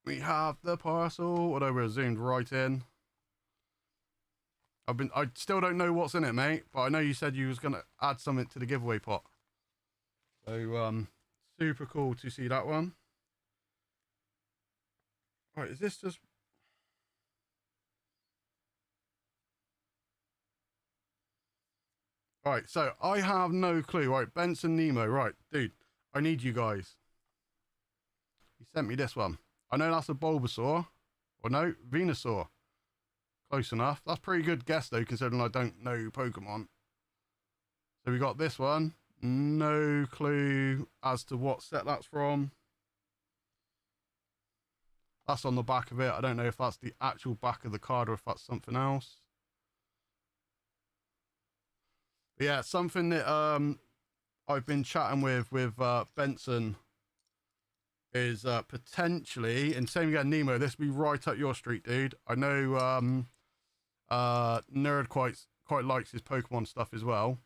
Speaker 1: We have the parcel, although we're zoomed right in. I still don't know what's in it, mate, but I know you said you was gonna add something to the giveaway pot. So, super cool to see that one. Right, is this just... Right, so I have no clue. Right, Benson Nemo. Right, dude, I need you guys. He sent me this one. I know that's a Bulbasaur. Or no, Venusaur. Close enough. That's pretty good guess, though, considering I don't know Pokemon. So we got this one. No clue as to what set that's from. That's on the back of it. I don't know if that's the actual back of the card or if that's something else. But yeah, something that I've been chatting with Benson is potentially, and same again, Nemo, this will be right up your street, dude. I know Nerd quite likes his Pokemon stuff as well.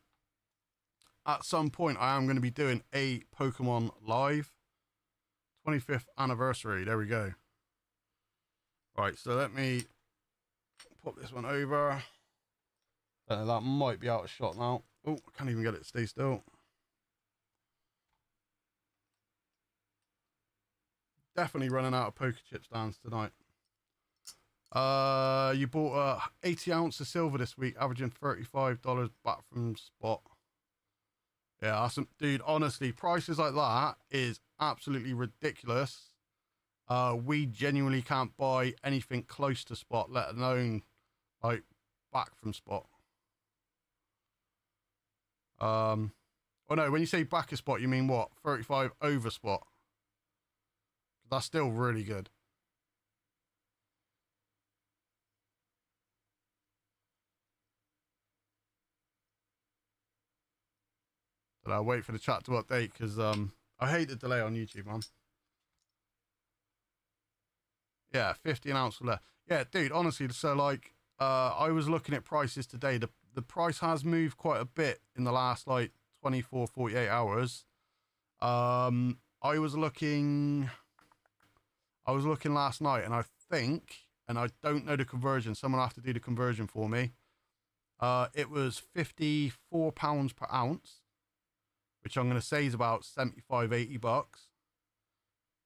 Speaker 1: At some point, I am going to be doing a Pokemon Live. 25th anniversary. There we go. Right, so let me pop this one over. That might be out of shot now. Oh, I can't even get it to stay still. Definitely running out of poker chip stands tonight. You bought 80 ounce of silver this week, averaging $35 back from spot. Yeah, awesome. Dude, honestly, prices like that is absolutely ridiculous. We genuinely can't buy anything close to spot, let alone like back from spot. Oh no, when you say back of spot, you mean what? 35 over spot. That's still really good. But I'll wait for the chat to update because I hate the delay on YouTube, man. Yeah, 50 an ounce left. Yeah, dude, honestly, so like I was looking at prices today. The price has moved quite a bit in the last like 24, 48 hours. I was looking last night, and I think, and I don't know the conversion, someone will have to do the conversion for me. It was £54 per ounce, which I'm going to say is about 75, 80 bucks.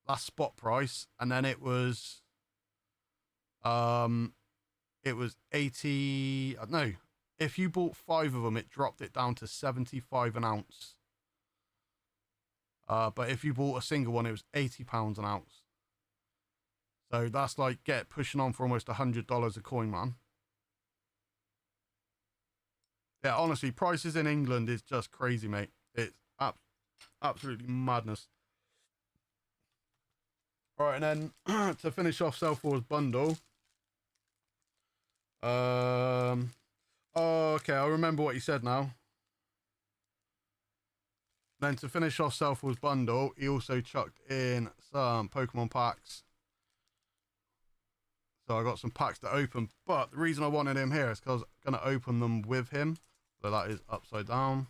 Speaker 1: That's spot price. And then it was 80, no, if you bought 5 of them, it dropped it down to 75 an ounce. But if you bought a single one, it was £80 an ounce. So that's like pushing on for almost $100 a coin, man. Yeah, honestly, prices in England is just crazy, mate. It's absolutely madness. All right, and then to finish off Self-War's bundle. Oh, okay, I remember what you said now. Then to finish off Self-War's bundle, he also chucked in some Pokemon packs. So I got some packs to open, but the reason I wanted him here is because I'm going to open them with him. So that is upside down.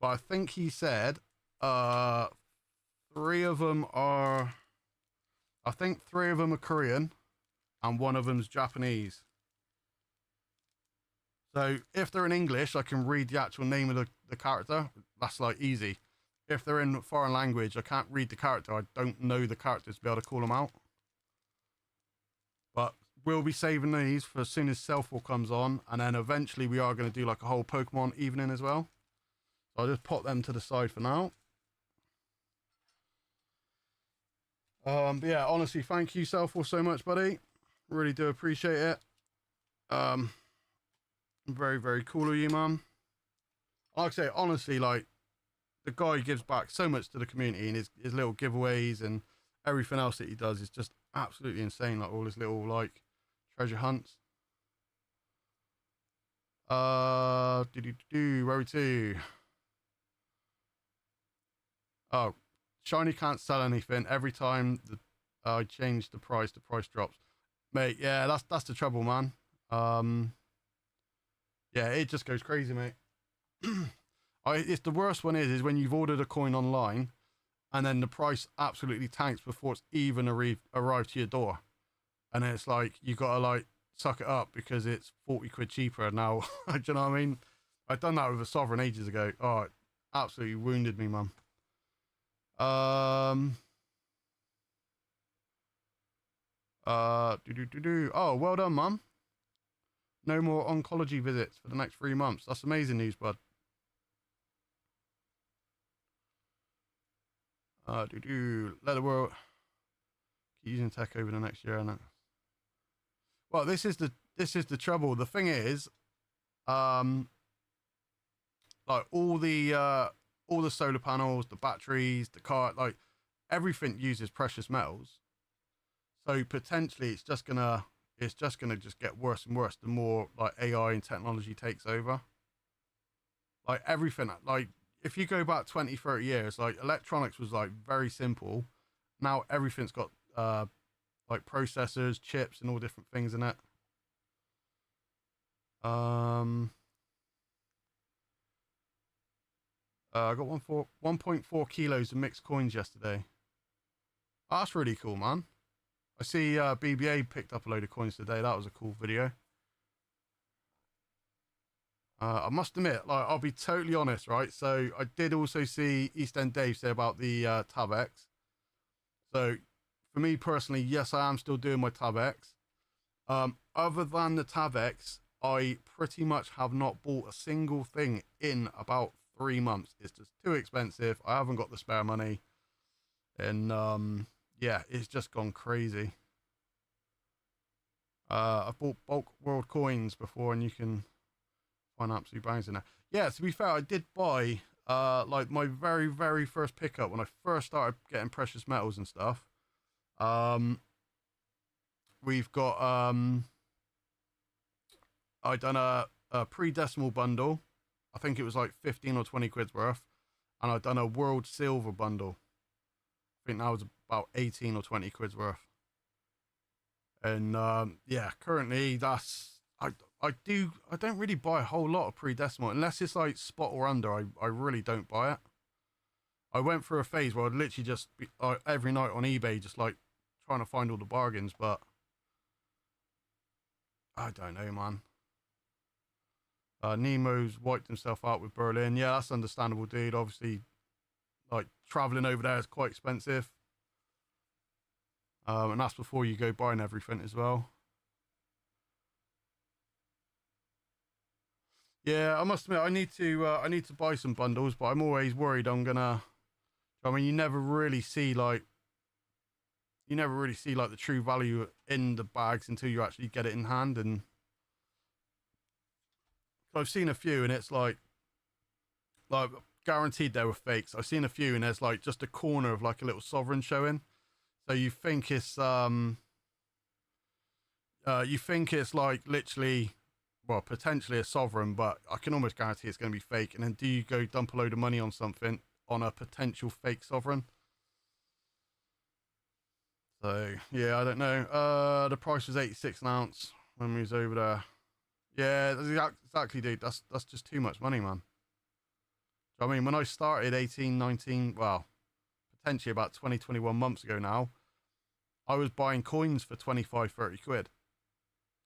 Speaker 1: But I think he said 3 of them are... I think 3 of them are Korean and 1 of them's Japanese. So if they're in English, I can read the actual name of the character. That's like easy. If they're in foreign language, I can't read the character. I don't know the characters to be able to call them out. But we'll be saving these for as soon as Self-War comes on. And then eventually we are going to do like a whole Pokemon evening as well. So I'll just pop them to the side for now. But yeah, honestly, thank you, Self-War, so much, buddy. Really do appreciate it. Very, very cool of you, man. Like I say, honestly, like, the guy gives back so much to the community, and his little giveaways and everything else that he does is just absolutely insane. Like all his little like treasure hunts. Where we to? Oh, shiny can't sell anything. Every time I change the price drops. Mate, yeah, that's the trouble, man. Yeah, it just goes crazy, mate. It's the worst one is when you've ordered a coin online and then the price absolutely tanks before it's even arrived to your door. And then it's like, you got to like suck it up because it's 40 quid cheaper now. Do you know what I mean? I've done that with a Sovereign ages ago. Oh, it absolutely wounded me, man. Oh, well done, mum. No more oncology visits for the next 3 months. That's amazing news, bud. Let the world keep using tech over the next year, and well, this is the trouble. The thing is, like all the solar panels, the batteries, the car, like everything uses precious metals. So potentially, it's just gonna get worse and worse the more like AI and technology takes over. Like everything, like if you go back 20, 30 years, like electronics was like very simple. Now everything's got like processors, chips, and all different things in it. I got 1.4 kilos of mixed coins yesterday. Oh, that's really cool, man. I see BBA picked up a load of coins today. That was a cool video. I must admit, like, I'll be totally honest, right? So I did also see East End Dave say about the TabX. So for me personally, yes, I am still doing my TabX. Other than the TabX, I pretty much have not bought a single thing in about 3 months. It's just too expensive. I haven't got the spare money. And yeah, it's just gone crazy. I've bought bulk world coins before, and you can find absolute bangs in there. Yeah, to be fair, I did buy like my very, very first pickup when I first started getting precious metals and stuff. We've got I done a pre-decimal bundle, I think it was like 15 or 20 quid's worth. And I'd done a World Silver bundle. I think that was about 18 or 20 quid's worth. And yeah, currently that's I don't really buy a whole lot of pre-decimal unless it's like spot or under. I really don't buy it. I went through a phase where I'd literally just be, every night on eBay just like trying to find all the bargains, but I don't know, man. Nemo's wiped himself out with Berlin. Yeah, that's understandable, dude. Obviously, like traveling over there is quite expensive. And that's before you go buying everything as well. Yeah, I must admit, I need to buy some bundles, but I'm always worried I'm gonna. I mean, you never really see like the true value in the bags until you actually get it in hand. And I've seen a few, and it's like guaranteed they were fakes. I've seen a few, and there's like just a corner of like a little sovereign showing. So you think it's like literally, well, potentially a sovereign, but I can almost guarantee it's going to be fake. And then do you go dump a load of money on something on a potential fake sovereign? So yeah, I don't know. The price was 86 an ounce when we was over there. Yeah, exactly, dude. That's just too much money, man. I mean, when I started 18, 19, well, potentially about 20, 21 months ago now, I was buying coins for 25, 30 quid.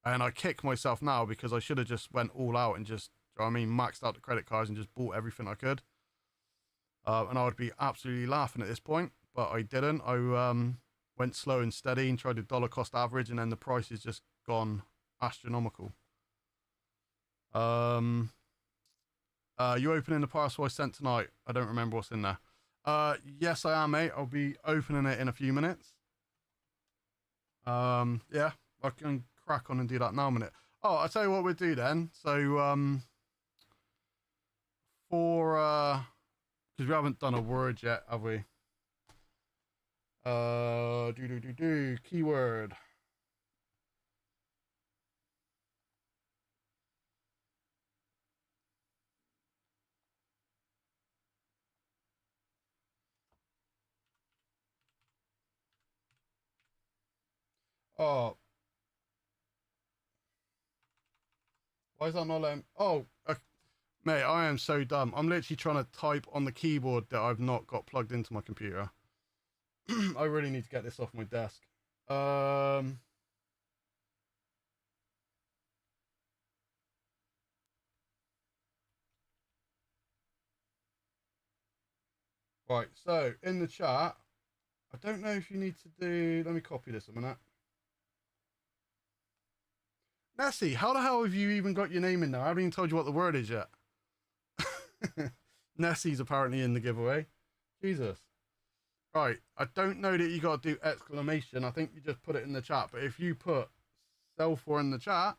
Speaker 1: And I kick myself now because I should have just went all out and just, I mean, maxed out the credit cards and just bought everything I could. And I would be absolutely laughing at this point, but I didn't. I went slow and steady and tried to dollar cost average, and then the price has just gone astronomical. You opening the parcel I sent tonight? I don't remember what's in there. Yes, I am, mate. I'll be opening it in a few minutes. Yeah, I can crack on and do that now a minute. Oh, I'll tell you what we'll do then. So, because we haven't done a word yet, have we? Keyword. Oh, why is that not letting? Oh, mate, I am so dumb. I'm literally trying to type on the keyboard that I've not got plugged into my computer. I really need to get this off my desk. Right, so in the chat, I don't know if you need to do. Let me copy this a minute. Nessie, how the hell have you even got your name in there? I haven't even told you what the word is yet. Nessie's apparently in the giveaway. Jesus. Right, I don't know that you got to do exclamation. I think you just put it in the chat. But if you put Self4 in the chat,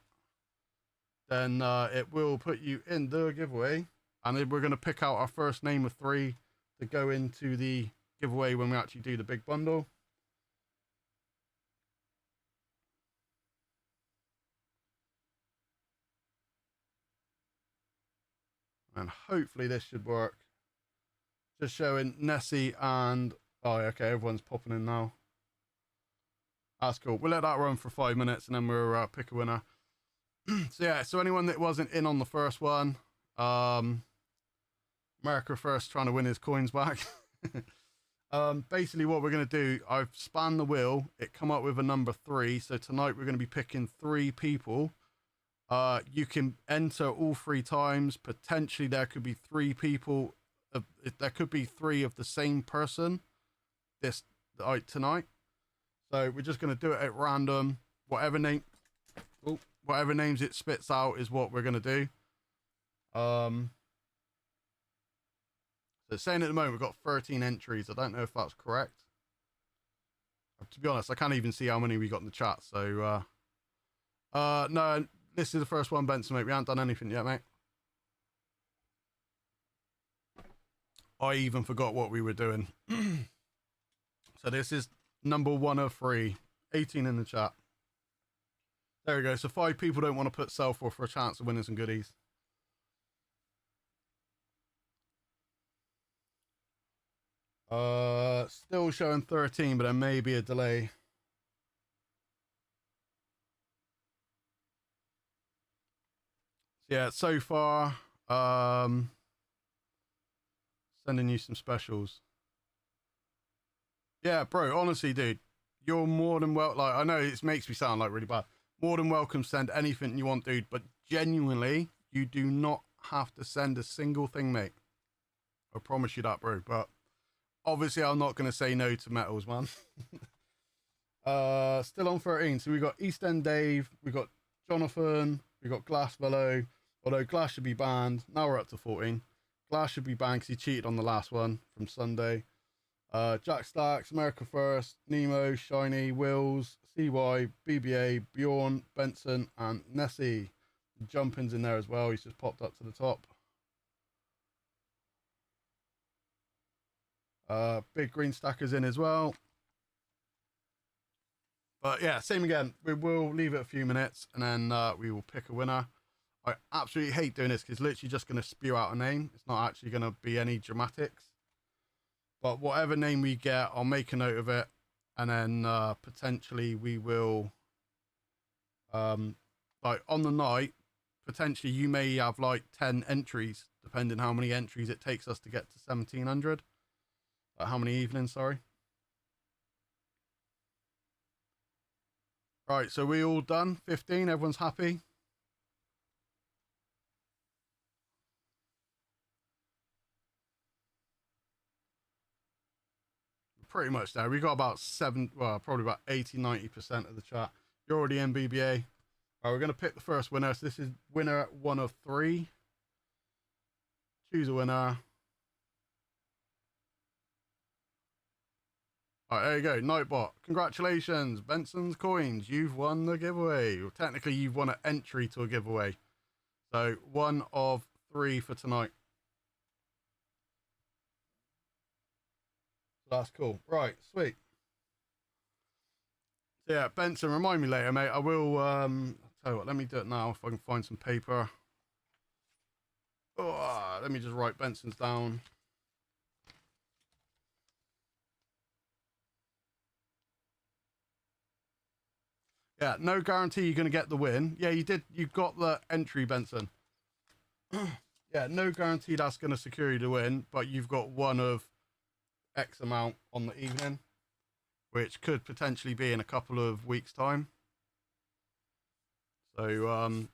Speaker 1: then it will put you in the giveaway. And then we're going to pick out our first name of 3 to go into the giveaway when we actually do the big bundle. And hopefully this should work. Just showing Nessie and... Oh, okay, everyone's popping in now. That's cool. We'll let that run for 5 minutes and then we'll pick a winner. So yeah, so anyone that wasn't in on the first one, America first trying to win his coins back. Basically what we're going to do, I've spanned the wheel. It come up with a number 3. So tonight we're going to be picking 3 people. You can enter all 3 times. Potentially there could be 3 people. There could be 3 of the same person tonight. So we're just going to do it at random. Whatever names it spits out is what we're going to do. So it's saying at the moment we've got 13 entries. I don't know if that's correct. To be honest, I can't even see how many we got in the chat. So no, this is the first one, Benson, mate. We haven't done anything yet, mate. I even forgot what we were doing. So this is number 1 of 3. 18 in the chat. There we go. So 5 people don't want to put Self for a chance of winning some goodies. Still showing 13, but there may be a delay. Yeah, so far, sending you some specials. Yeah, bro, honestly, dude, you're more than well. Like, I know it makes me sound like really bad. More than welcome, send anything you want, dude. But genuinely, you do not have to send a single thing, mate. I promise you that, bro. But obviously, I'm not going to say no to metals, man. Still on 13. So we got East End Dave, we got Jonathan, we got Glass Velo. Although Glass should be banned. Now we're up to 14. Glass should be banned because he cheated on the last one from Sunday. Jack Stacks, America First, Nemo, Shiny, Wills, CY, BBA, Bjorn, Benson, and Nessie. Jumping's in there as well. He's just popped up to the top. Big Green Stacker's in as well. But yeah, same again. We will leave it a few minutes and then we will pick a winner. I absolutely hate doing this because it's literally just going to spew out a name. It's not actually going to be any dramatics. But whatever name we get, I'll make a note of it. And then potentially we will, like on the night, potentially you may have like 10 entries, depending how many entries it takes us to get to 1700. How many evenings, sorry. Right, so we all done? 15, everyone's happy? Pretty much there. We got about probably about 80-90% of the chat. You're already in BBA. All right, we're going to pick the first winner. So this is winner 1 of 3. Choose a winner. All right, there you go. Nightbot. Congratulations, Benson's Coins. You've won the giveaway. Well, technically, you've won an entry to a giveaway. So 1 of 3 for tonight. That's cool. Right, sweet. So yeah, Benson, remind me later, mate. I will, I'll tell you what, let me do it now if I can find some paper. Oh, let me just write Benson's down. Yeah, no guarantee you're going to get the win. Yeah, you did. You got the entry, Benson. Yeah, no guarantee that's going to secure you the win, but you've got one of X amount on the evening, which could potentially be in a couple of weeks' time. So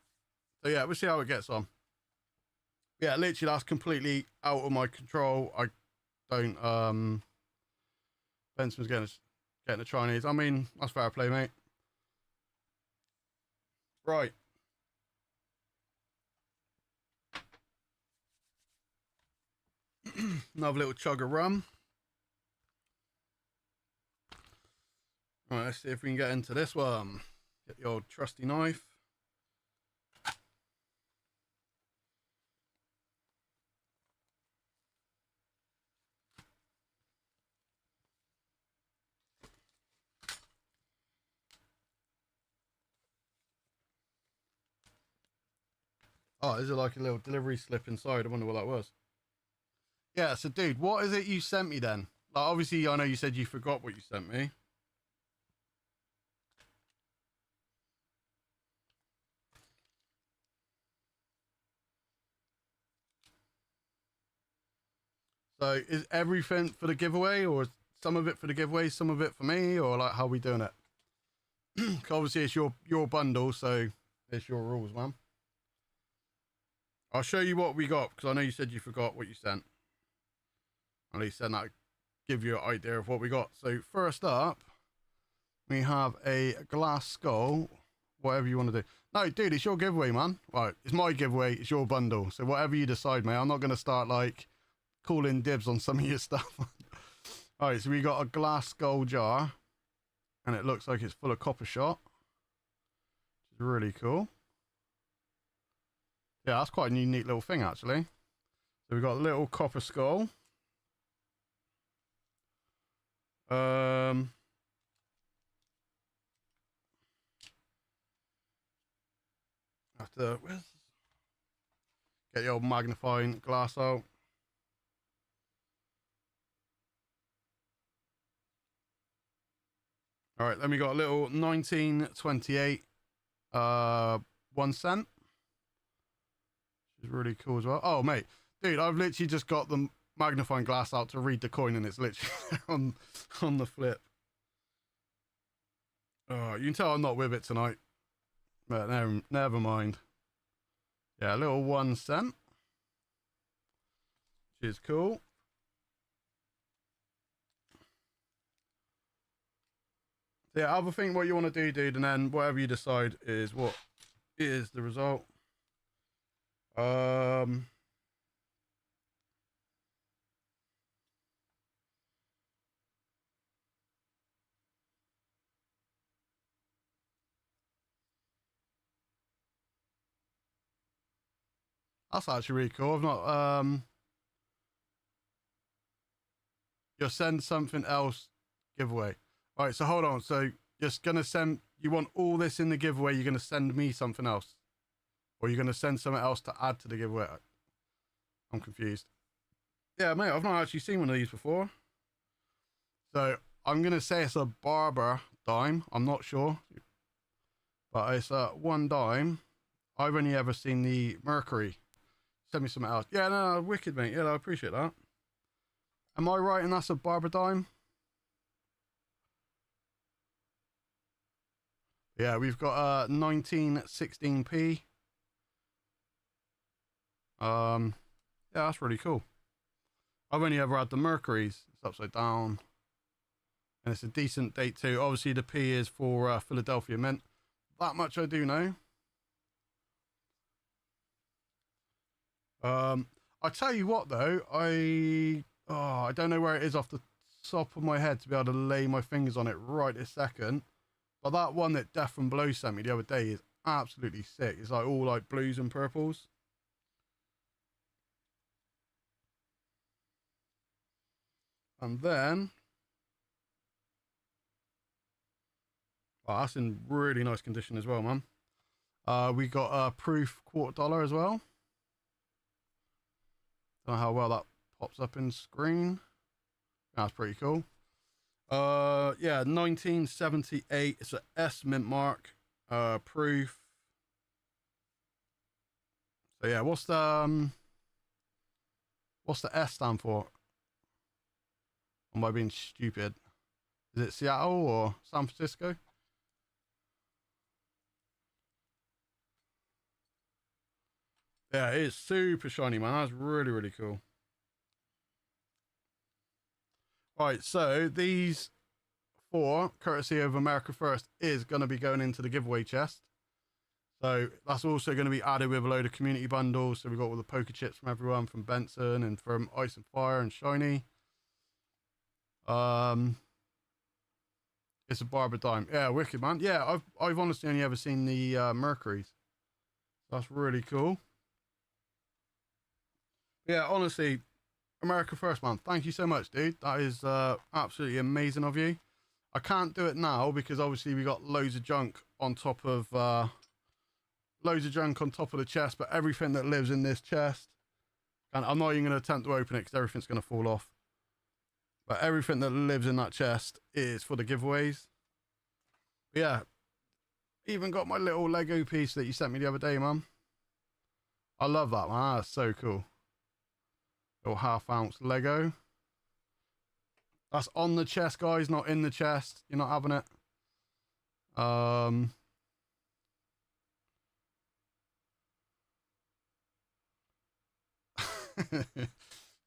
Speaker 1: yeah, we'll see how it gets on. Yeah, literally, that's completely out of my control. I don't. Benson's getting the Chinese. I mean, that's fair play, mate. Right. Another little chug of rum. All right, let's see if we can get into this one. Get the old trusty knife. Oh, is it like a little delivery slip inside? I wonder what that was. Yeah, so dude, what is it you sent me then? Like, obviously, I know you said you forgot what you sent me. So is everything for the giveaway, or some of it for the giveaway, some of it for me, or like how are we doing it? Obviously, it's your bundle, so it's your rules, man. I'll show you what we got, because I know you said you forgot what you sent. At least then that give you an idea of what we got. So first up, we have a glass skull, whatever you want to do. No, dude, it's your giveaway, man. Right, it's my giveaway, it's your bundle. So whatever you decide, mate. I'm not going to start like calling dibs on some of your stuff. All right, so we got a glass skull jar, and it looks like it's full of copper shot, which is really cool. Yeah, that's quite a unique little thing, actually. So we got a little copper skull. Have to get the old magnifying glass out. All right, then we got a little 1928 1 cent, which is really cool as well. Oh, mate, dude, I've literally just got the magnifying glass out to read the coin, and it's literally on the flip. Oh, you can tell I'm not with it tonight, but never mind. Yeah, a little 1 cent, which is cool. Yeah, have a think what you want to do, dude, and then whatever you decide is what is the result. That's actually really cool. I've not you'll send something else giveaway. All right, so hold on. So you're just gonna send, you want all this in the giveaway, you're gonna send me something else, or you're gonna send something else to add to the giveaway? I'm confused. Yeah, mate, I've not actually seen one of these before. So I'm gonna say it's a barber dime. I'm not sure, but it's a 1 dime. I've only ever seen the Mercury. Send me something else. Yeah, no, wicked, mate. Yeah, I appreciate that. Am I right? And that's a barber dime. Yeah, we've got 1916p. Yeah, that's really cool. I've only ever had the Mercuries. It's upside down, and it's a decent date too. Obviously, the P is for Philadelphia Mint. That much I do know. I tell you what though, I don't know where it is off the top of my head to be able to lay my fingers on it right this second. But that one that Death from Below sent me the other day is absolutely sick. It's like all like blues and purples. And then, oh, that's in really nice condition as well, man. We got a proof $quarter as well. Don't know how well that pops up in screen. That's pretty cool. Yeah, 1978. It's a S mint mark. Proof. So yeah, what's the S stand for? Am I being stupid? Is it Seattle or San Francisco? Yeah, it is super shiny, man. That's really, really cool. Right, so these 4, courtesy of America First, is going to be going into the giveaway chest. So that's also going to be added with a load of community bundles. So we've got all the poker chips from everyone, from Benson and from Ice and Fire and Shiny. It's a barber dime. Yeah, wicked, man. Yeah, I've honestly only ever seen the Mercuries. That's really cool. Yeah, honestly, America First, man. Thank you so much, dude. That is absolutely amazing of you. I can't do it now because obviously we got loads of junk on top of the chest, but everything that lives in this chest, and I'm not even going to attempt to open it because everything's going to fall off. But everything that lives in that chest is for the giveaways. But yeah, even got my little Lego piece that you sent me the other day, man. I love that, man. That's so cool. Little 1/2 ounce Lego. That's on the chest, guys, not in the chest. You're not having it.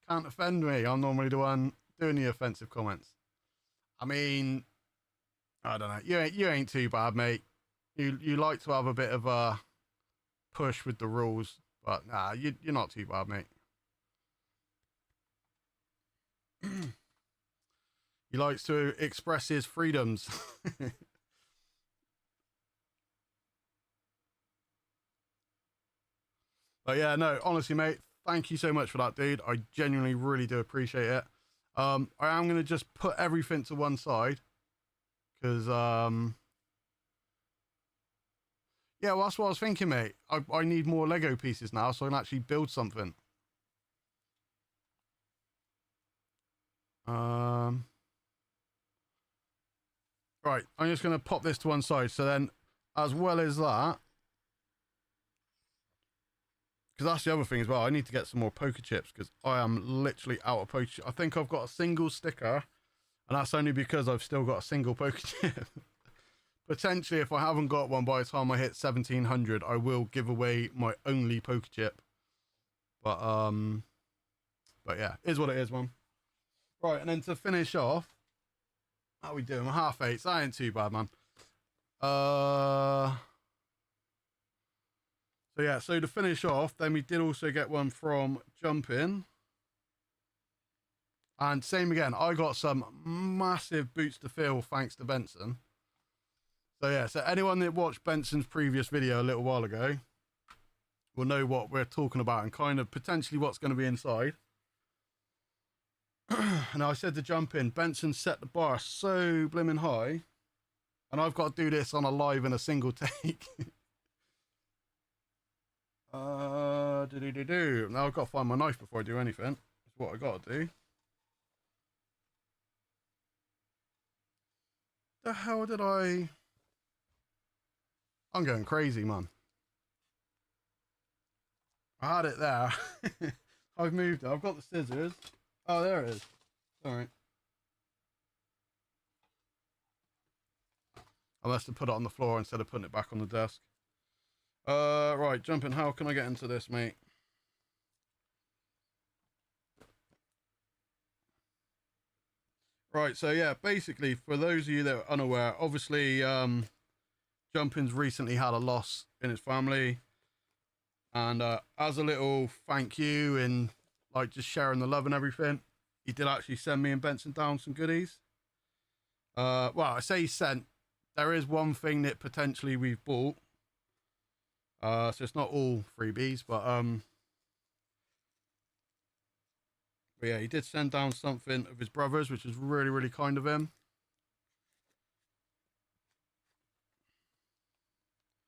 Speaker 1: Can't offend me. I'm normally the one doing the offensive comments. I mean, I don't know. You ain't too bad, mate. You like to have a bit of a push with the rules, but nah, you're not too bad, mate. He likes to express his freedoms. But yeah, no, honestly, mate, thank you so much for that, dude. I genuinely really do appreciate it. I am going to just put everything to one side because, yeah, well, that's what I was thinking, mate. I need more Lego pieces now so I can actually build something. Right, I'm just going to pop this to one side. So then, as well as that, because that's the other thing as well, I need to get some more poker chips because I am literally out of poker chips. I think I've got a single sticker, and that's only because I've still got a single poker chip. Potentially, if I haven't got one by the time I hit 1700, I will give away my only poker chip. But yeah, is what it is, man. Right, and then to finish off, how are we doing? We're half eight. So that ain't too bad, man. So yeah, so to finish off, then we did also get one from Jumping. And same again, I got some massive boots to fill thanks to Benson. So yeah, so anyone that watched Benson's previous video a little while ago will know what we're talking about and kind of potentially what's going to be inside. And I said to Jumping, Benson set the bar so blimmin' high, and I've got to do this on a live in a single take. Now I've got to find my knife before I do anything. That's what I got to do. The hell did I... I'm going crazy, man. I had it there. I've moved it. I've got the scissors. Oh, there it is. All right. I must have put it on the floor instead of putting it back on the desk. Right, Jumping. How can I get into this, mate? Right, so yeah, basically, for those of you that are unaware, obviously, Jumping's recently had a loss in his family. And as a little thank you and like just sharing the love and everything, he did actually send me and Benson down some goodies. Well, I say he sent. There is one thing that potentially we've bought. So it's not all freebies, but yeah, he did send down something of his brother's, which is really, really kind of him.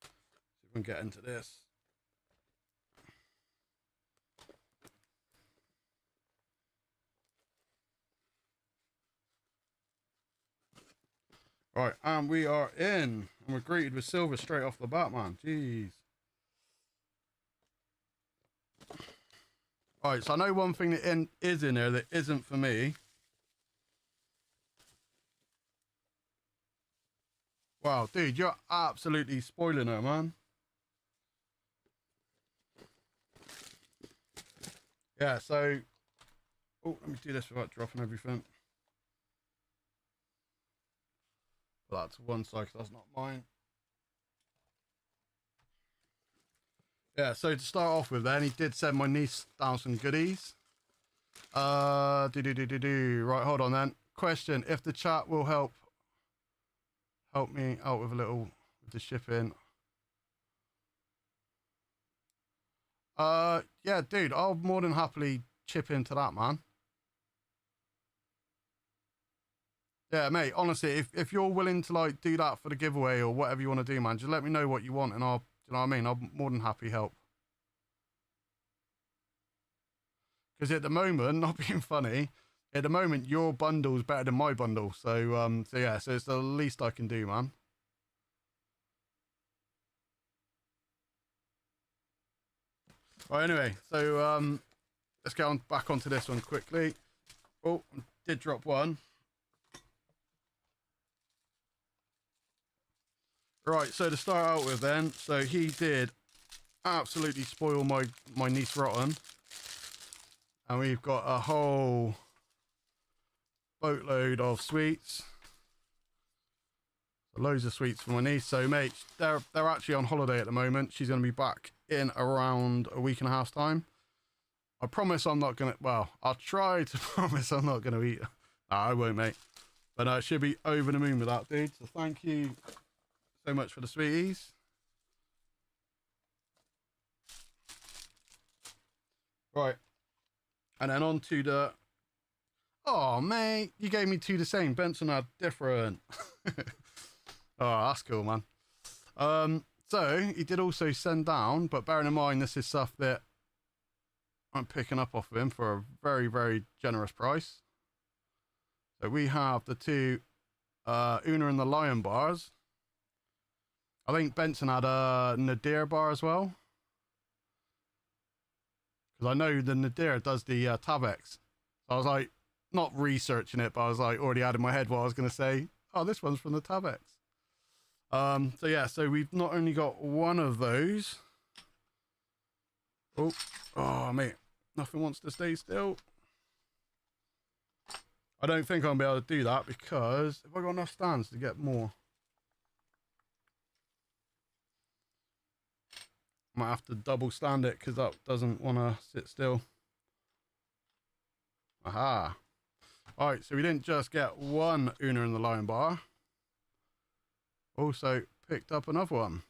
Speaker 1: See if we can get into this. Right, and we are in, and we're greeted with silver straight off the bat, man. Jeez. Right, so I know one thing that is in there that isn't for me. Wow, dude, you're absolutely spoiling her, man. Yeah, so... Oh, let me do this without dropping everything. Put that to one side because that's not mine. Yeah, so to start off with then, he did send my niece down some goodies. Right, hold on then. Question, if the chat will help me out with a little, with the shipping. Yeah, dude, I'll more than happily chip into that, man. Yeah, mate, honestly, if you're willing to like do that for the giveaway or whatever you want to do, man, just let me know what you want and I'll, you know what I mean? I'm more than happy help. Because at the moment, not being funny, at the moment your bundle's better than my bundle. So yeah, so it's the least I can do, man. Right, anyway, so let's get on back onto this one quickly. Oh, did drop one. Right, so to start out with then, so he did absolutely spoil my niece rotten. And we've got a whole boatload of sweets. So loads of sweets for my niece. So mate, they're actually on holiday at the moment. She's going to be back in around a week and a half's time. I promise I'm not going to, well, I'll try to promise I'm not going to eat. No, I won't, mate. But I should be over the moon with that, dude. So thank you so much for the sweeties. Right. And then on to the... Oh, mate, you gave me two the same. Benson had different. Oh, that's cool, man. So he did also send down, but bearing in mind this is stuff that I'm picking up off of him for a very, very generous price. So we have the two Una and the Lion bars. I think Benson had a Nadir bar as well. Because I know the Nadir does the Tabex. So I was like, not researching it, but I was like, already had in my head what I was going to say. Oh, this one's from the Tabex. So yeah, so we've not only got one of those. Oh, mate, nothing wants to stay still. I don't think I'll be able to do that because if I got enough stands to get more, I might have to double stand it because that doesn't want to sit still. Aha. All right, so we didn't just get one Una in the Lion bar. Also picked up another one.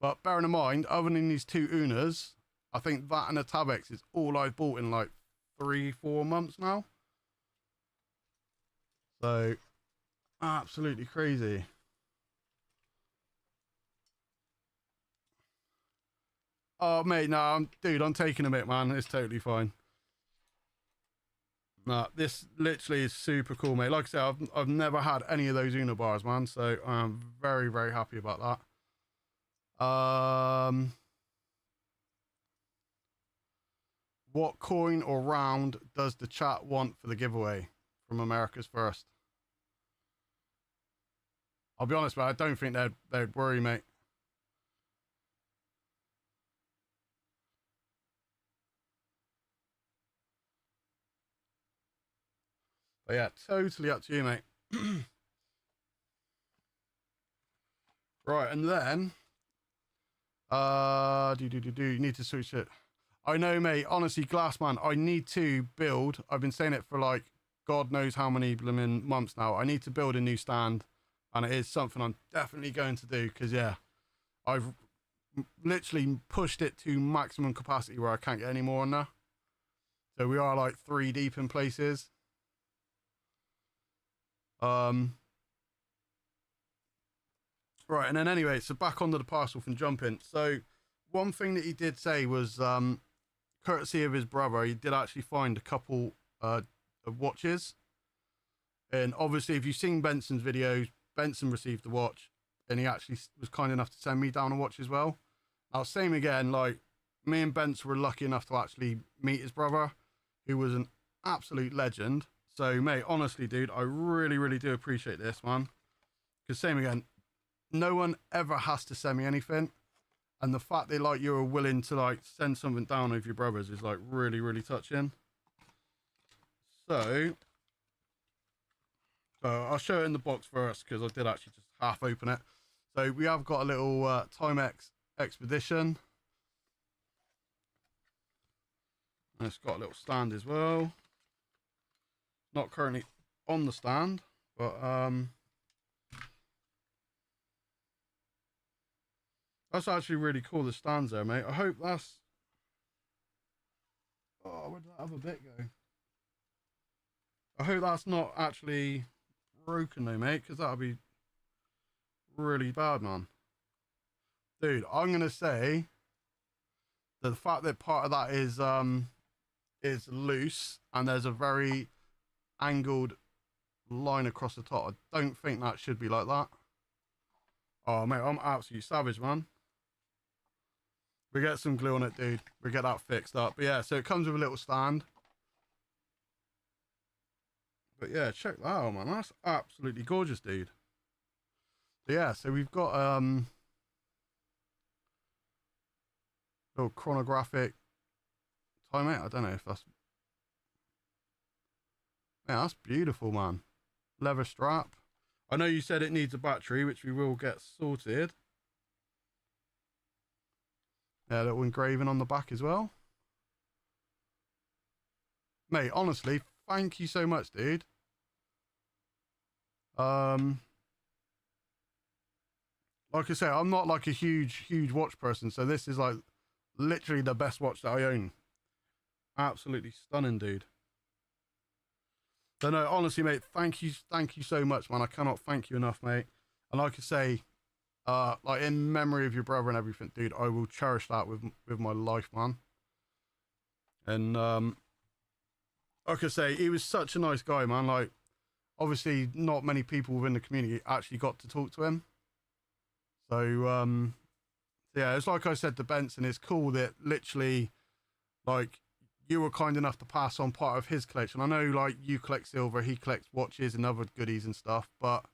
Speaker 1: But bearing in mind, other than these two Unas, I think that and the Tabex is all I've bought in like 3-4 months now. So, absolutely crazy. Oh, mate, no, dude, I'm taking a bit, man. It's totally fine. No, this literally is super cool, mate. Like I said, I've never had any of those Una bars, man. So I'm very, very happy about that. What coin or round does the chat want for the giveaway from America's First? I'll be honest, but I don't think they'd worry, mate. But yeah, totally up to you, mate. Right, and then you need to switch it. I know, mate. Honestly, Glassman, I need to build. I've been saying it for like God knows how many blooming months now. I need to build a new stand, and it is something I'm definitely going to do because yeah, I've literally pushed it to maximum capacity where I can't get any more on there. So we are like 3 deep in places. Right, and then anyway, so back onto the parcel from jumping. So one thing that he did say was, courtesy of his brother, he did actually find a couple of watches. And obviously, if you've seen Benson's videos, Benson received the watch, and he actually was kind enough to send me down a watch as well. Now, same again, like me and Benson were lucky enough to actually meet his brother, who was an absolute legend. So, mate, honestly, dude, I really, really do appreciate this, man. Because same again, no one ever has to send me anything. And the fact that, like, you're willing to, like, send something down with your brothers is, like, really, really touching. So I'll show it in the box first because I did actually just half open it. So we have got a little Timex Expedition. And it's got a little stand as well. Not currently on the stand, but that's actually really cool, the stands there, mate. I hope that's... Oh, where did that other bit go? I hope that's not actually broken though, mate, because that'll be really bad, man. Dude, I'm going to say that the fact that part of that is loose and there's a very angled line across the top, I don't think that should be like that. Oh, mate, I'm absolutely savage, man. We get some glue on it, dude. We get that fixed up. But yeah, so it comes with a little stand. But yeah, check that out, man. That's absolutely gorgeous, dude. But yeah, so we've got little chronographic time out. I don't know if that's... Yeah, that's beautiful, man. Leather strap. I know you said it needs a battery, which we will get sorted. Yeah, little engraving on the back as well. Mate, honestly, thank you so much, dude. Like I say, I'm not like a huge watch person, so this is like literally the best watch that I own. Absolutely stunning, dude. So no, honestly, mate, thank you so much, man. I cannot thank you enough, mate. And like I say, like in memory of your brother and everything, dude, I will cherish that with my life, man. And like I say, he was such a nice guy, man. Like, obviously not many people within the community actually got to talk to him. So yeah, it's like I said to Benson, it's cool that literally, like, you were kind enough to pass on part of his collection. I know, like, you collect silver, he collects watches and other goodies and stuff, but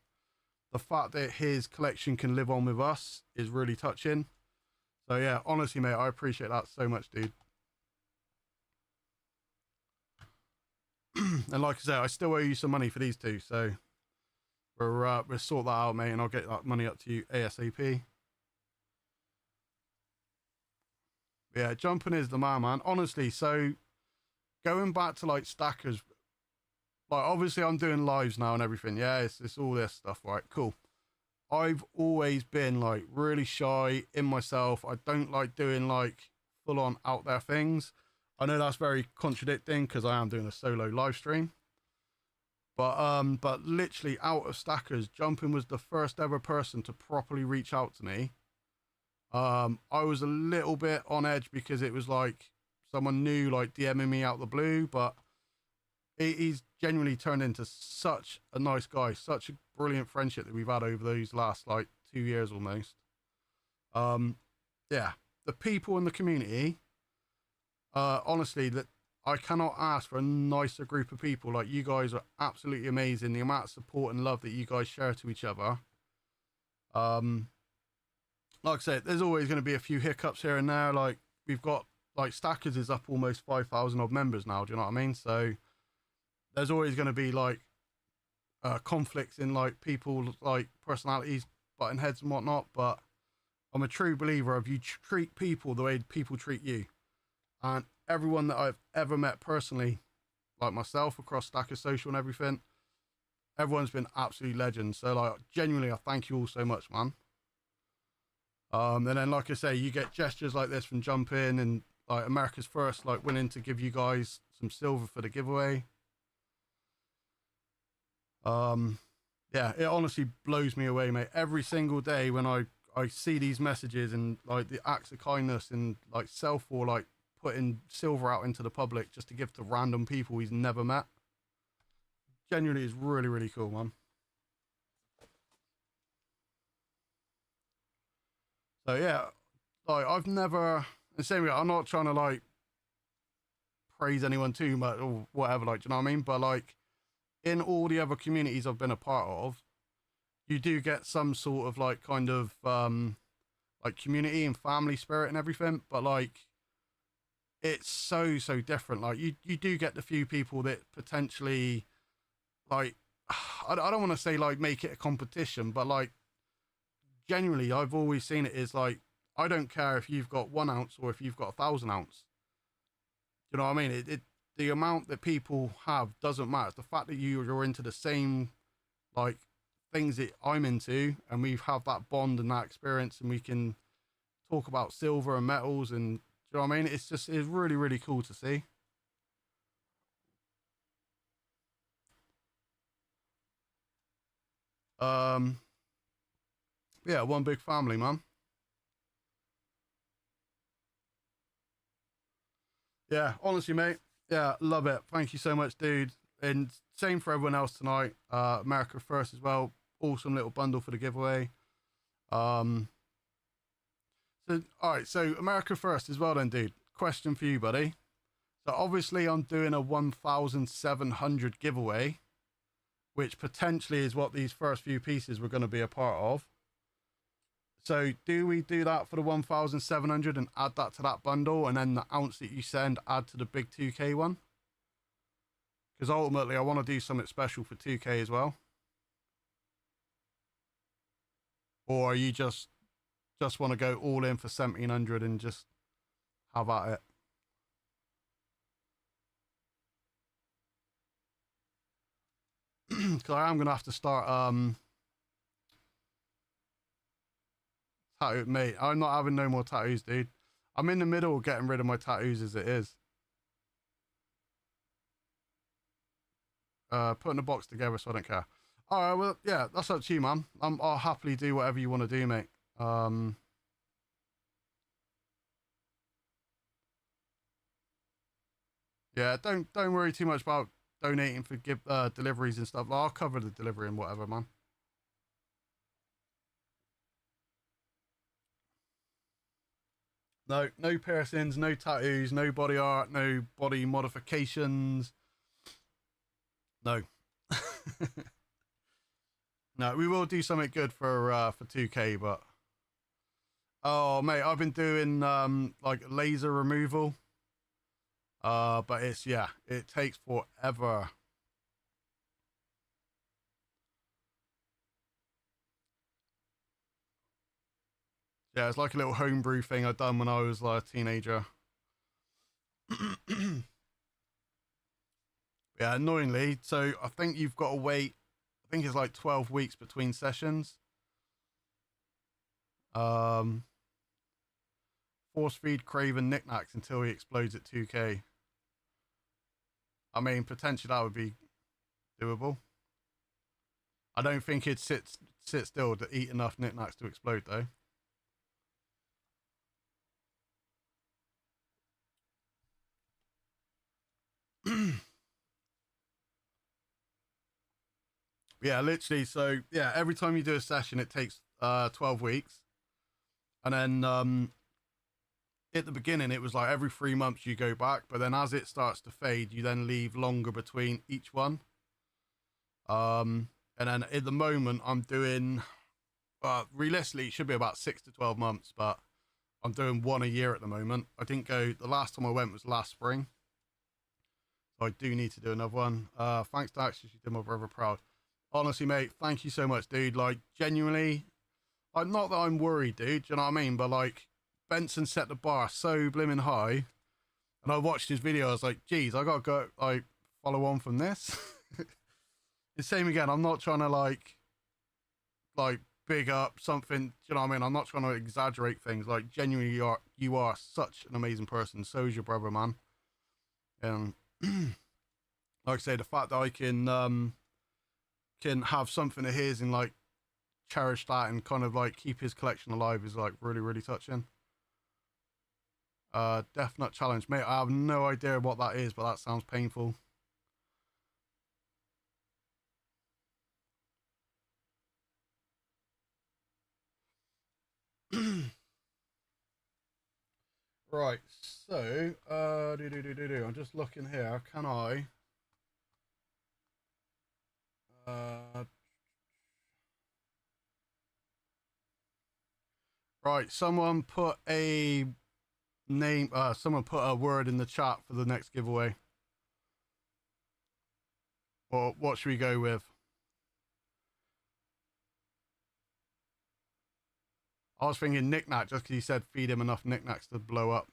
Speaker 1: the fact that his collection can live on with us is really touching. So yeah, honestly, mate, I appreciate that so much, dude. And like I said, I still owe you some money for these two, so we'll sort that out, mate, and I'll get that money up to you ASAP. Yeah, jumping is the man. Honestly, so going back to like stackers, like obviously I'm doing lives now and everything. Yeah, it's all this stuff, right? Cool. I've always been like really shy in myself. I don't like doing like full on out there things. I know that's very contradicting because I am doing a solo live stream. But literally out of stackers, Jumping was the first ever person to properly reach out to me. I was a little bit on edge because it was like someone new, like DMing me out the blue, but he's genuinely turned into such a nice guy, such a brilliant friendship that we've had over those last like 2 years almost. Yeah, the people in the community, honestly, that I cannot ask for a nicer group of people. Like, you guys are absolutely amazing. The amount of support and love that you guys share to each other. Like I said, there's always going to be a few hiccups here and there. Like, we've got, like, Stackers is up almost 5,000 odd members now. Do you know what I mean? So there's always going to be like conflicts in like people, like personalities, butting heads and whatnot. But I'm a true believer of you treat people the way people treat you. And everyone that I've ever met personally, like myself, across Stacker Social and everything, everyone's been absolute legends. So like, genuinely, I thank you all so much, man. And then, like I say, you get gestures like this from Jump In and like America's First, like willing to give you guys some silver for the giveaway. Yeah, it honestly blows me away, mate. Every single day when I see these messages and like the acts of kindness and like self or like putting silver out into the public just to give to random people he's never met. Genuinely is really, really cool, man. So yeah, like I've never, the same way, I'm not trying to like praise anyone too much or whatever, like, do you know what I mean? But like in all the other communities I've been a part of, you do get some sort of like kind of like community and family spirit and everything, but like it's so different. Like you do get the few people that potentially like I don't want to say like make it a competition, but like genuinely I've always seen it as like, I don't care if you've got 1 ounce or if you've got 1,000 ounce. You know what I mean? The amount that people have doesn't matter. The fact that you're into the same like things that I'm into, and we have that bond and that experience, and we can talk about silver and metals, and do you know what I mean? It's really, really cool to see. Yeah, one big family, man. Yeah, honestly, mate. Yeah, love it. Thank you so much, dude. And same for everyone else tonight. America First as well. Awesome little bundle for the giveaway. So all right, so America First as well then, dude. Question for you, buddy. So obviously I'm doing a 1,700 giveaway, which potentially is what these first few pieces were going to be a part of. So do we do that for the 1,700 and add that to that bundle, and then the ounce that you send add to the big 2K one? Because ultimately I want to do something special for 2K as well. Or are you just want to go all in for 1,700 and just have at it? Because I am going to have to start tattoo, mate. I'm not having no more tattoos, dude. I'm in the middle of getting rid of my tattoos as it is. Putting the box together, so I don't care. All right, well, yeah, that's up to you, man. I'll happily do whatever you want to do, mate. Yeah, don't worry too much about donating for deliveries and stuff. I'll cover the delivery and whatever, man. No piercings, no tattoos, no body art, no body modifications. No. No, we will do something good for 2K, but oh mate, I've been doing like laser removal. But it takes forever. Yeah, it's like a little homebrew thing I done when I was like a teenager. Yeah, annoyingly. So I think you've got to wait. I think it's like 12 weeks between sessions. Force feed Craven knickknacks until he explodes at 2K. I mean, potentially that would be doable. I don't think he'd sit still to eat enough knickknacks to explode though. Yeah, literally. So yeah, every time you do a session, it takes 12 weeks, and then at the beginning it was like every 3 months you go back, but then as it starts to fade, you then leave longer between each one. And then at the moment I'm doing, realistically it should be about 6 to 12 months, but I'm doing one a year at the moment. I didn't go, the last time I went was last spring, so I do need to do another one. Thanks Diaxus, you did my brother proud. Honestly, mate, thank you so much, dude. Like, genuinely, like, not that I'm worried, dude, do you know what I mean? But, like, Benson set the bar so blimmin' high, and I watched his video, I was like, geez, I gotta go, like, follow on from this. The same again, I'm not trying to, like, big up something, do you know what I mean? I'm not trying to exaggerate things. Like, genuinely, you are such an amazing person. So is your brother, man. And, like I say, the fact that I can have something of his and like cherish that and kind of like keep his collection alive is like really, really touching. Death challenge, mate. I have no idea what that is, but that sounds painful. Right, so I'm just looking here. Can I right, someone put a name, someone put a word in the chat for the next giveaway. Or what should we go with? I was thinking knickknack just because he said feed him enough knickknacks to blow up.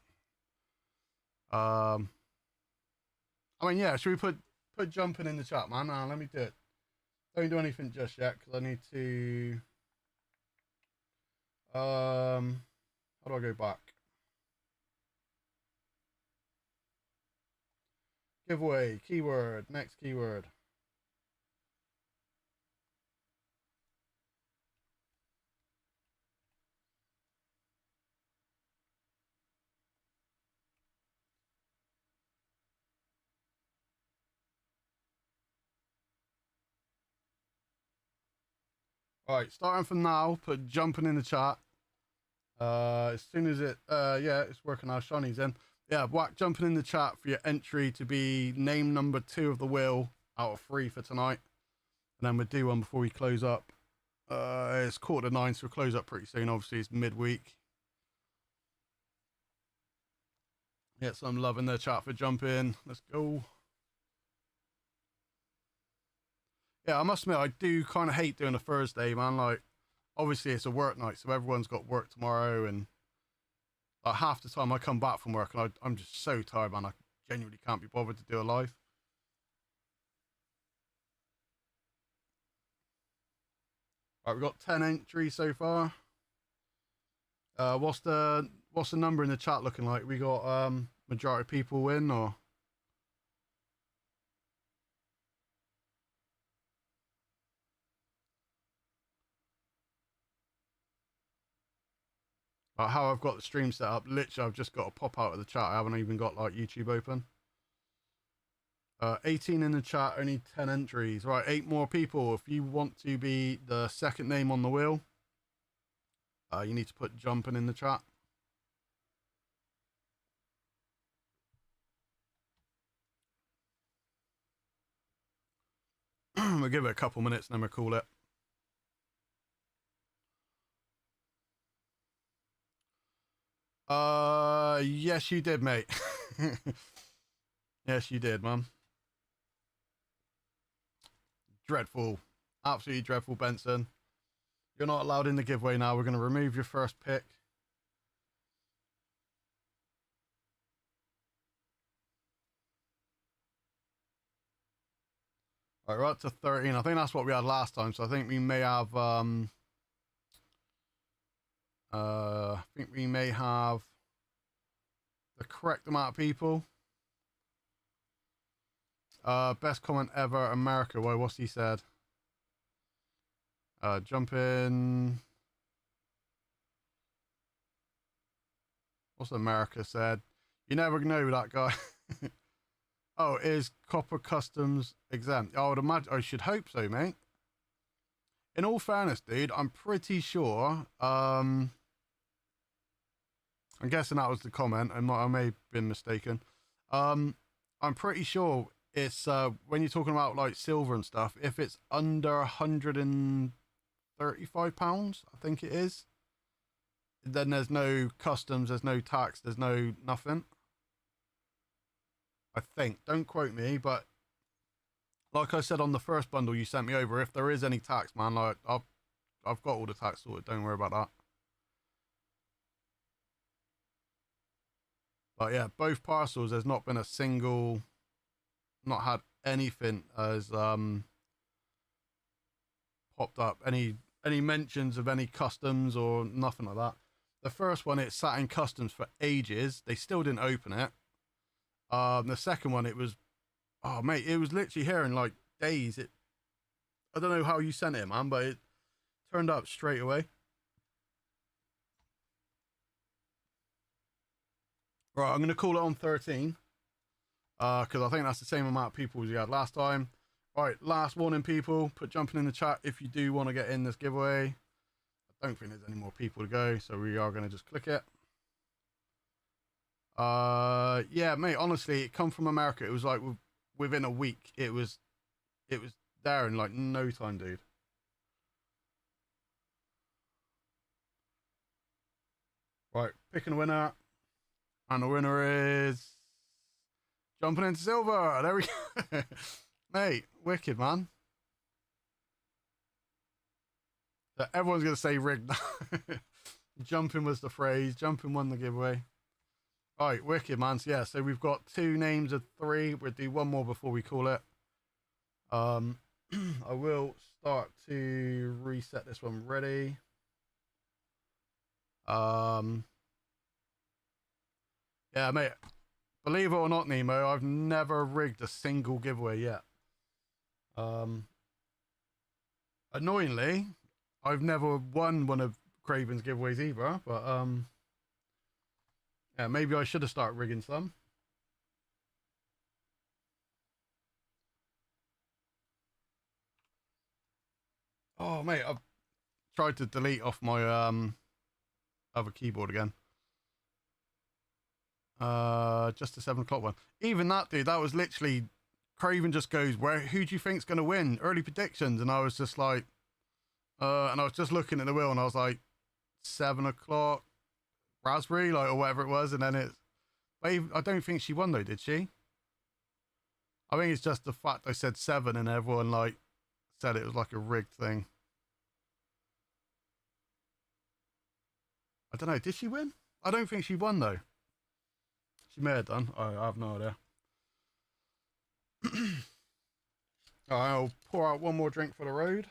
Speaker 1: I mean, yeah, should we put jumping in the chat, man? Let me do it. Don't do anything just yet because I need to. How do I go back? Giveaway, keyword, next keyword. All right, starting from now, put jumping in the chat. As soon as it, yeah, it's working. Our Shawnee's in. Yeah, whack jumping in the chat for your entry to be name number 2 of the wheel out of 3 for tonight. And then we'll do one before we close up. It's 8:45, so we'll close up pretty soon. Obviously, it's midweek. Get some love in the chat for jumping. Let's go. Yeah, I must admit, I do kind of hate doing a Thursday, man. Like, obviously, it's a work night, so everyone's got work tomorrow, and like half the time I come back from work, and I'm just so tired, man. I genuinely can't be bothered to do a live. Right, we've got 10 entries so far. What's the number in the chat looking like? We got majority of people win, or how I've got the stream set up. Literally, I've just got to pop out of the chat. I haven't even got like YouTube open. 18 in the chat, only 10 entries. Right, 8 more people. If you want to be the second name on the wheel, you need to put jumping in the chat. We'll give it a couple minutes and then we'll call it. Yes, you did, mate. Yes, you did, man. Dreadful. Absolutely dreadful, Benson. You're not allowed in the giveaway now. We're going to remove your first pick. All right, we're up to 13. I think that's what we had last time. So I think we may have... I think we may have the correct amount of people. Best comment ever, America. Why? What's he said? Jump in. What's America said? You never know that guy. Oh, is Copper Customs exempt? I would imagine. I should hope so, mate. In all fairness, dude, I'm pretty sure. I'm guessing that was the comment. I may have been mistaken. I'm pretty sure it's when you're talking about like silver and stuff. If it's under £135, I think it is. Then there's no customs, there's no tax, there's no nothing. I think. Don't quote me, but like I said on the first bundle you sent me over, if there is any tax, man, like I've got all the tax sorted. Don't worry about that. But yeah, both parcels, there's not been a single, not had anything as popped up, any mentions of any customs or nothing like that. The first one, it sat in customs for ages. They still didn't open it. The second one, it was, oh mate, it was literally here in like days. I don't know how you sent it, man, but it turned up straight away. Right, I'm going to call it on 13. Because I think that's the same amount of people as you had last time. Right, last warning, people. Put jumping in the chat if you do want to get in this giveaway. I don't think there's any more people to go, so we are going to just click it. Yeah, mate, honestly, it come from America. It was like within a week. It was there in like no time, dude. Right, picking a winner. And the winner is jumping into silver. There we go. Mate, wicked, man. So everyone's going to say rigged. Jumping was the phrase. Jumping won the giveaway. All right, wicked, man. So yeah, so we've got 2 names of 3. We'll do one more before we call it. I will start to reset this one. Ready. Yeah, mate. Believe it or not, Nemo, I've never rigged a single giveaway yet. Annoyingly, I've never won one of Craven's giveaways either, but yeah, maybe I should have started rigging some. Oh, mate, I've tried to delete off my other keyboard again. Just the 7 o'clock one. Even that, dude, that was literally Craven just goes, who do you think's gonna win? Early predictions, and I was just like, and I was just looking at the wheel, and I was like, 7 o'clock, raspberry, like, or whatever it was, and then it. I don't think she won though, did she? I think it's just the fact I said 7, and everyone like said it was like a rigged thing. I don't know. Did she win? I don't think she won though. She may have done. I have no idea. I'll pour out one more drink for the road.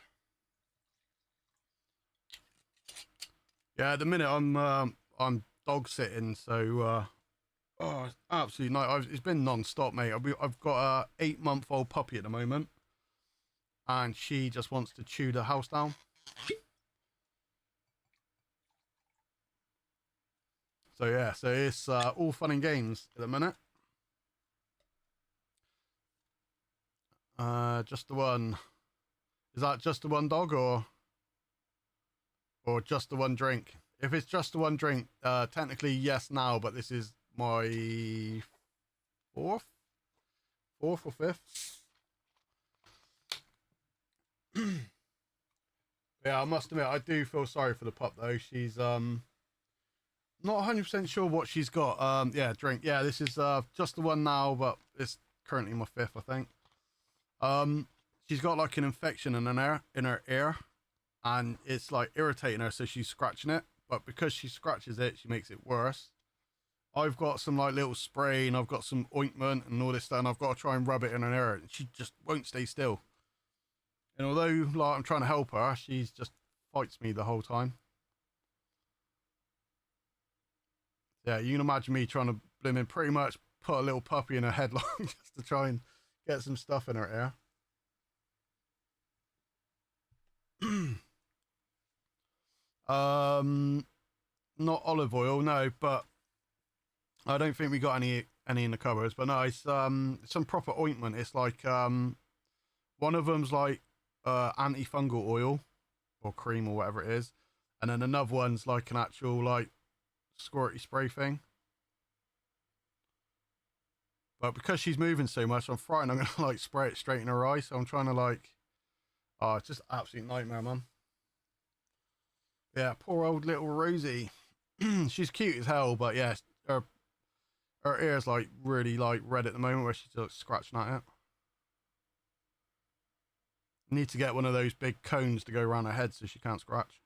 Speaker 1: Yeah, at the minute I'm dog sitting, so oh, it's absolutely nice. It's been non-stop, mate. I've got a 8-month-old puppy at the moment, and she just wants to chew the house down. So yeah, so it's all fun and games at the minute. Just the one. Is that just the one dog or just the one drink? If it's just the one drink, technically yes now, but this is my fourth or fifth. Yeah, I must admit, I do feel sorry for the pup though. She's not 100% sure what she's got. Yeah, drink. Yeah, this is just the one now, but it's currently my fifth, I think. She's got like an infection in her ear, and it's like irritating her, so she's scratching it. But because she scratches it, she makes it worse. I've got some like little spray, and I've got some ointment and all this stuff, and I've got to try and rub it in her ear, and she just won't stay still. And although like I'm trying to help her, she's just fights me the whole time. Yeah, you can imagine me trying to blimmin' pretty much put a little puppy in her headlock just to try and get some stuff in her ear. Not olive oil, no, but I don't think we got any in the cupboards. But no, it's some proper ointment. It's like one of them's like antifungal oil or cream or whatever it is, and then another one's like an actual like squirty spray thing. But because she's moving so much, I'm frightened I'm gonna like spray it straight in her eye. So I'm trying to like, oh, it's just absolute nightmare, man. Yeah, poor old little Rosie. She's cute as hell, but yeah, her ear's like really like red at the moment where she's like scratching at it. Need to get one of those big cones to go around her head so she can't scratch.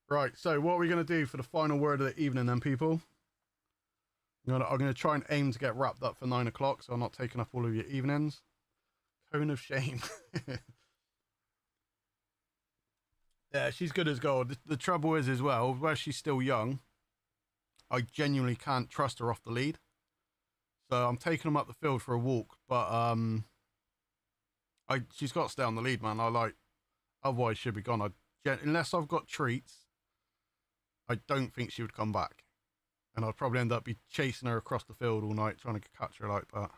Speaker 1: Right, so what are we going to do for the final word of the evening then, people? I'm going to try and aim to get wrapped up for 9 o'clock, so I'm not taking up all of your evenings. Cone of shame. Yeah, she's good as gold. The trouble is as well, where she's still young, I genuinely can't trust her off the lead. So I'm taking them up the field for a walk, but she's got to stay on the lead, man. Otherwise she'll be gone. Unless I've got treats, I don't think she would come back. And I'd probably end up be chasing her across the field all night trying to catch her like that.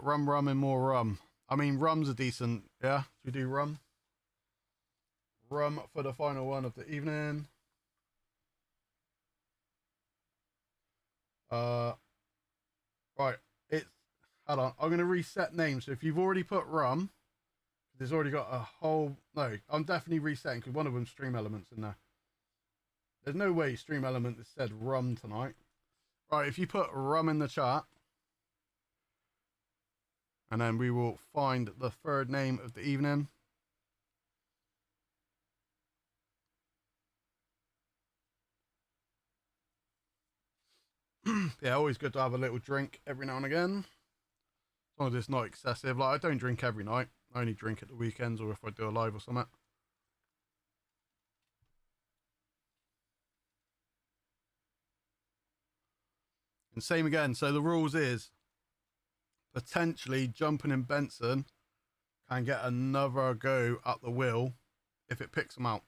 Speaker 1: Rum and more rum. I mean, rum's a decent, yeah? Should we do rum? Rum for the final one of the evening. Right, hold on, I'm going to reset names. So if you've already put rum, there's already got a whole, no, I'm definitely resetting because one of them's Stream Elements in there. There's no way Stream Element has said rum tonight. Right, if you put rum in the chat, and then we will find the third name of the evening. Yeah, always good to have a little drink every now and again. As long as it's not excessive. Like, I don't drink every night. I only drink at the weekends or if I do a live or something. And same again. So the rules is potentially Jumping in Benson can get another go at the wheel if it picks them out.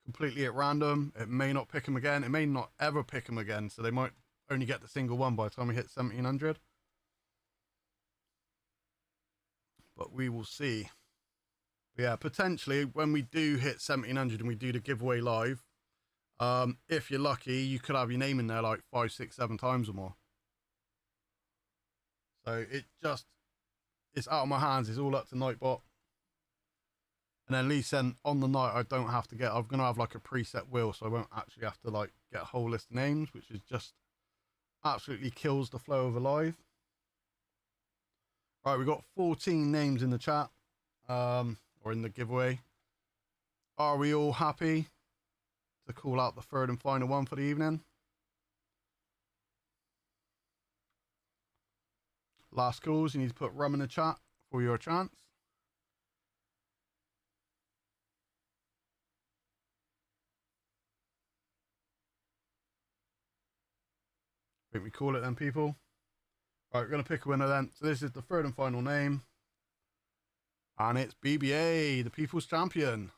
Speaker 1: Completely at random. It may not pick them again. It may not ever pick them again. So they might only get the single one by the time we hit 1700. But we will see. But yeah, potentially when we do hit 1700 and we do the giveaway live, if you're lucky, you could have your name in there like 5, 6, 7 times or more. So it's out of my hands. It's all up to Nightbot. And then at least then on the night, I don't have to I'm going to have like a preset wheel, so I won't actually have to like get a whole list of names, which is just absolutely kills the flow of a live. Right, we've got 14 names in the chat, or in the giveaway. Are we all happy to call out the third and final one for the evening? Last calls, you need to put rum in the chat for your chance. I think we call it then, people. Right, we're going to pick a winner then. So this is the third and final name. And it's BBA, the People's Champion.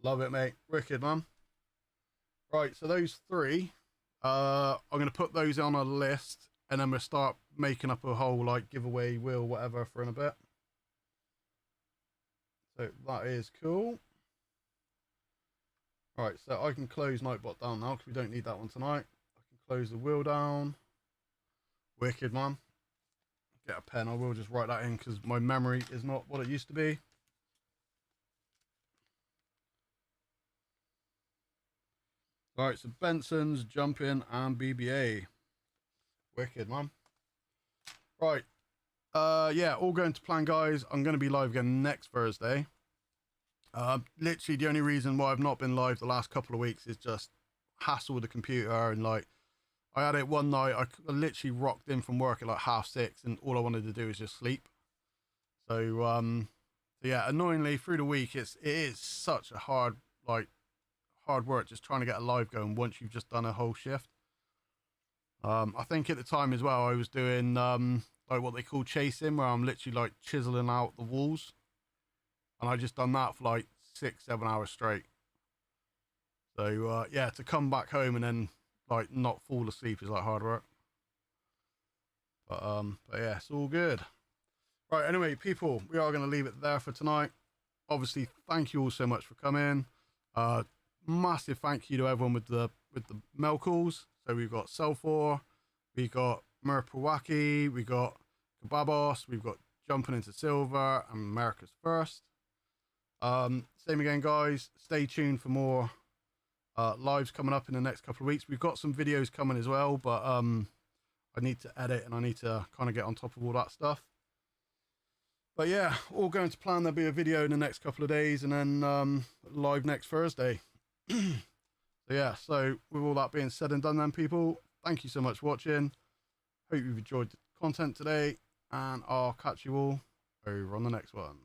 Speaker 1: Love it, mate. Wicked, man. Right, so those three, I'm going to put those on a list, and then we'll start making up a whole like giveaway wheel, whatever, for in a bit. So that is cool. Right, so I can close Nightbot down now because we don't need that one tonight. I can close the wheel down. Wicked, man. Get a pen. I will just write that in because my memory is not what it used to be. All right, so Benson's, Jumping, and BBA. Wicked, man. Right. Yeah, all going to plan, guys. I'm going to be live again next Thursday. Literally, the only reason why I've not been live the last couple of weeks is just hassle with the computer. And like, I had it one night. I literally rocked in from work at like 6:30, and all I wanted to do was just sleep. So, yeah, annoyingly through the week, it is such a hard work just trying to get a live going once you've just done a whole shift. I think at the time as well, I was doing like what they call chasing, where I'm literally like chiseling out the walls, and I just done that for like 6-7 hours straight. So yeah, to come back home and then like not fall asleep is like hard work. But yeah, it's all good. Right, anyway, people, we are going to leave it there for tonight. Obviously, thank you all so much for coming. Massive thank you to everyone with the mail calls. So we've got Selfor, we got Murpawaki, we got Kababos, we've got Jumping into Silver and America's First. Same again, guys. Stay tuned for more lives coming up in the next couple of weeks. We've got some videos coming as well, but I need to edit and I need to kind of get on top of all that stuff. But yeah, all going to plan. There'll be a video in the next couple of days, and then live next Thursday. So yeah, so with all that being said and done then, people, thank you so much for watching. Hope you've enjoyed the content today, and I'll catch you all over on the next one.